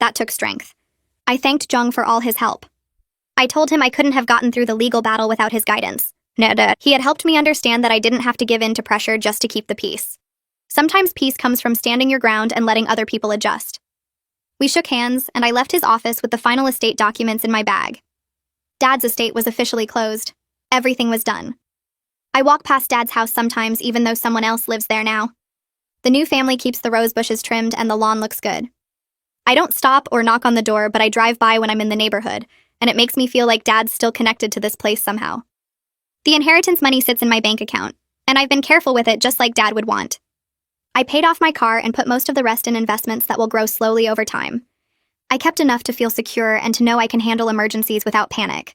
That took strength. I thanked Jung for all his help. I told him I couldn't have gotten through the legal battle without his guidance. He had helped me understand that I didn't have to give in to pressure just to keep the peace. Sometimes peace comes from standing your ground and letting other people adjust. We shook hands, and I left his office with the final estate documents in my bag. Dad's estate was officially closed. Everything was done. I walk past Dad's house sometimes even though someone else lives there now. The new family keeps the rose bushes trimmed and the lawn looks good. I don't stop or knock on the door, but I drive by when I'm in the neighborhood, and it makes me feel like Dad's still connected to this place somehow. The inheritance money sits in my bank account, and I've been careful with it just like Dad would want. I paid off my car and put most of the rest in investments that will grow slowly over time. I kept enough to feel secure and to know I can handle emergencies without panic.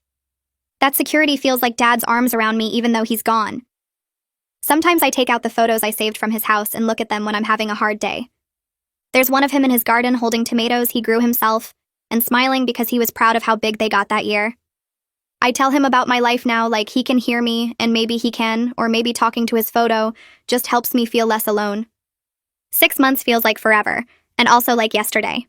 That security feels like Dad's arms around me even though he's gone. Sometimes I take out the photos I saved from his house and look at them when I'm having a hard day. There's one of him in his garden holding tomatoes he grew himself and smiling because he was proud of how big they got that year. I tell him about my life now, like he can hear me, and maybe he can, or maybe talking to his photo just helps me feel less alone. 6 months feels like forever, and also like yesterday.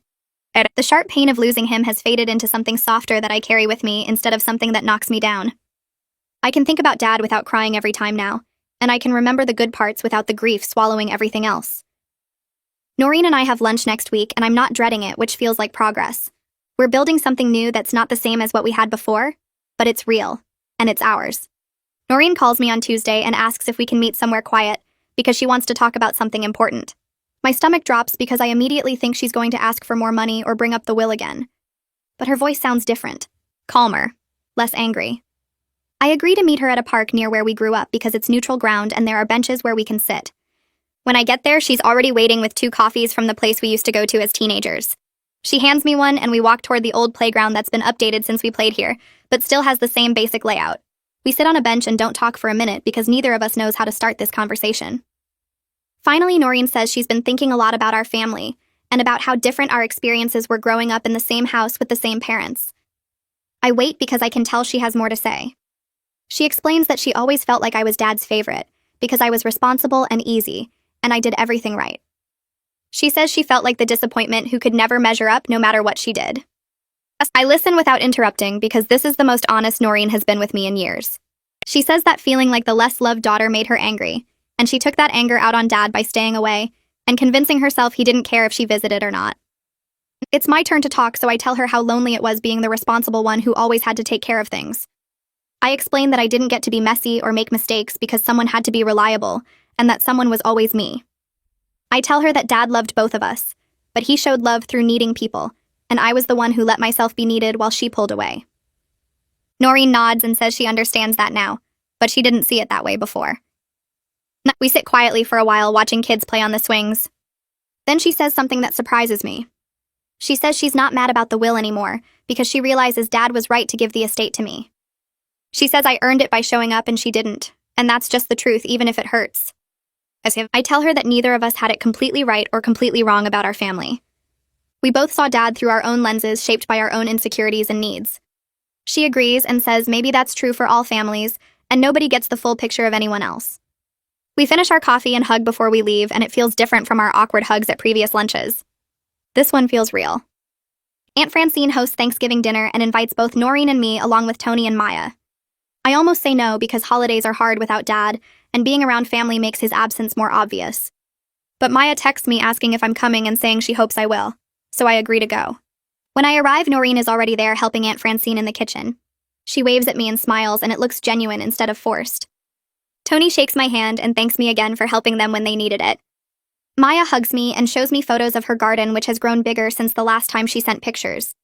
The sharp pain of losing him has faded into something softer that I carry with me instead of something that knocks me down. I can think about Dad without crying every time now, and I can remember the good parts without the grief swallowing everything else. Noreen and I have lunch next week, and I'm not dreading it, which feels like progress. We're building something new that's not the same as what we had before, but it's real, and it's ours. Noreen calls me on Tuesday and asks if we can meet somewhere quiet because she wants to talk about something important. My stomach drops because I immediately think she's going to ask for more money or bring up the will again. But her voice sounds different, calmer, less angry. I agree to meet her at a park near where we grew up because it's neutral ground and there are benches where we can sit. When I get there, she's already waiting with 2 coffees from the place we used to go to as teenagers. She hands me one and we walk toward the old playground that's been updated since we played here, but still has the same basic layout. We sit on a bench and don't talk for a minute because neither of us knows how to start this conversation. Finally, Noreen says she's been thinking a lot about our family and about how different our experiences were growing up in the same house with the same parents. I wait because I can tell she has more to say. She explains that she always felt like I was Dad's favorite because I was responsible and easy, and I did everything right. She says she felt like the disappointment who could never measure up no matter what she did. I listen without interrupting because this is the most honest Noreen has been with me in years. She says that feeling like the less loved daughter made her angry, and she took that anger out on Dad by staying away and convincing herself he didn't care if she visited or not. It's my turn to talk, so I tell her how lonely it was being the responsible one who always had to take care of things. I explain that I didn't get to be messy or make mistakes because someone had to be reliable, and that someone was always me. I tell her that Dad loved both of us, but he showed love through needing people, and I was the one who let myself be needed while she pulled away. Noreen nods and says she understands that now, but she didn't see it that way before. We sit quietly for a while watching kids play on the swings. Then she says something that surprises me. She says she's not mad about the will anymore because she realizes Dad was right to give the estate to me. She says I earned it by showing up and she didn't, and that's just the truth even if it hurts. I tell her that neither of us had it completely right or completely wrong about our family. We both saw Dad through our own lenses shaped by our own insecurities and needs. She agrees and says maybe that's true for all families, and nobody gets the full picture of anyone else. We finish our coffee and hug before we leave, and it feels different from our awkward hugs at previous lunches. This one feels real. Aunt Francine hosts Thanksgiving dinner and invites both Noreen and me along with Tony and Maya. I almost say no because holidays are hard without Dad, and being around family makes his absence more obvious. But Maya texts me asking if I'm coming and saying she hopes I will, so I agree to go. When I arrive, Noreen is already there helping Aunt Francine in the kitchen. She waves at me and smiles, and it looks genuine instead of forced. Tony shakes my hand and thanks me again for helping them when they needed it. Maya hugs me and shows me photos of her garden, which has grown bigger since the last time she sent pictures.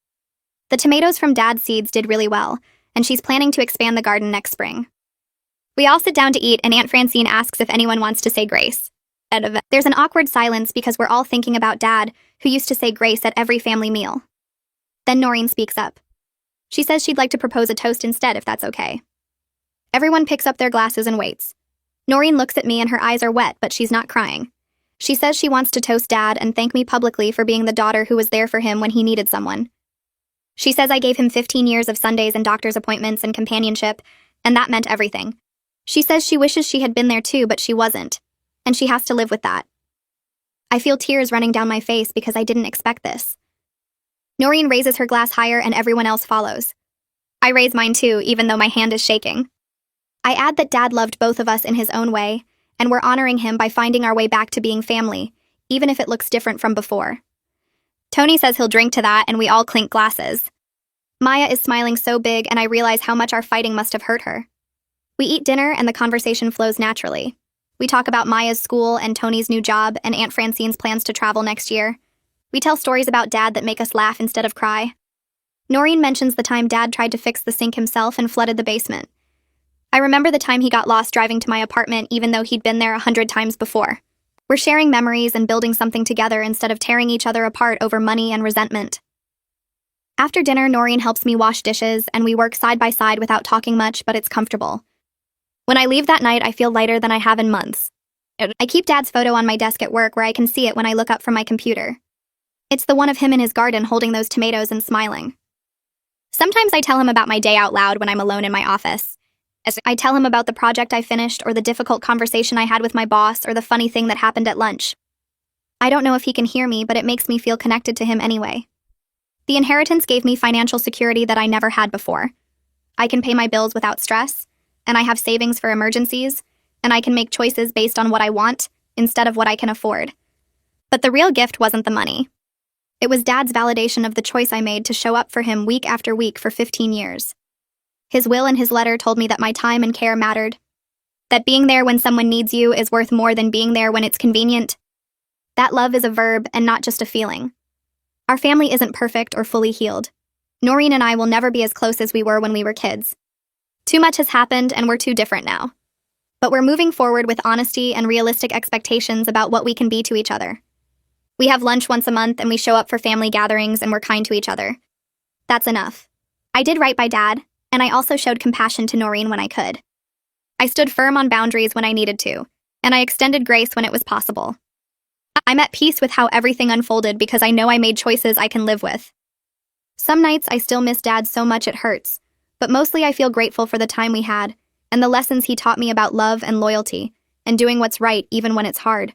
The tomatoes from Dad's seeds did really well, and she's planning to expand the garden next spring. We all sit down to eat, and Aunt Francine asks if anyone wants to say grace. There's an awkward silence because we're all thinking about Dad, who used to say grace at every family meal. Then Noreen speaks up. She says she'd like to propose a toast instead, if that's okay. Everyone picks up their glasses and waits. Noreen looks at me and her eyes are wet, but she's not crying. She says she wants to toast Dad and thank me publicly for being the daughter who was there for him when he needed someone. She says I gave him 15 years of Sundays and doctor's appointments and companionship, and that meant everything. She says she wishes she had been there too, but she wasn't, and she has to live with that. I feel tears running down my face because I didn't expect this. Noreen raises her glass higher and everyone else follows. I raise mine too, even though my hand is shaking. I add that Dad loved both of us in his own way, and we're honoring him by finding our way back to being family, even if it looks different from before. Tony says he'll drink to that, and we all clink glasses. Maya is smiling so big, and I realize how much our fighting must have hurt her. We eat dinner and the conversation flows naturally. We talk about Maya's school and Tony's new job and Aunt Francine's plans to travel next year. We tell stories about Dad that make us laugh instead of cry. Noreen mentions the time Dad tried to fix the sink himself and flooded the basement. I remember the time he got lost driving to my apartment even though he'd been there 100 times before. We're sharing memories and building something together instead of tearing each other apart over money and resentment. After dinner, Noreen helps me wash dishes, and we work side by side without talking much, but it's comfortable. When I leave that night, I feel lighter than I have in months. I keep Dad's photo on my desk at work where I can see it when I look up from my computer. It's the one of him in his garden holding those tomatoes and smiling. Sometimes I tell him about my day out loud when I'm alone in my office. I tell him about the project I finished or the difficult conversation I had with my boss or the funny thing that happened at lunch. I don't know if he can hear me, but it makes me feel connected to him anyway. The inheritance gave me financial security that I never had before. I can pay my bills without stress, and I have savings for emergencies, and I can make choices based on what I want instead of what I can afford. But the real gift wasn't the money. It was Dad's validation of the choice I made to show up for him week after week for 15 years. His will and his letter told me that my time and care mattered, that being there when someone needs you is worth more than being there when it's convenient. That love is a verb and not just a feeling. Our family isn't perfect or fully healed. Noreen and I will never be as close as we were when we were kids. Too much has happened and we're too different now. But we're moving forward with honesty and realistic expectations about what we can be to each other. We have lunch once a month and we show up for family gatherings and we're kind to each other. That's enough. I did right by Dad, and I also showed compassion to Noreen when I could. I stood firm on boundaries when I needed to, and I extended grace when it was possible. I'm at peace with how everything unfolded because I know I made choices I can live with. Some nights I still miss Dad so much it hurts, but mostly I feel grateful for the time we had and the lessons he taught me about love and loyalty and doing what's right even when it's hard.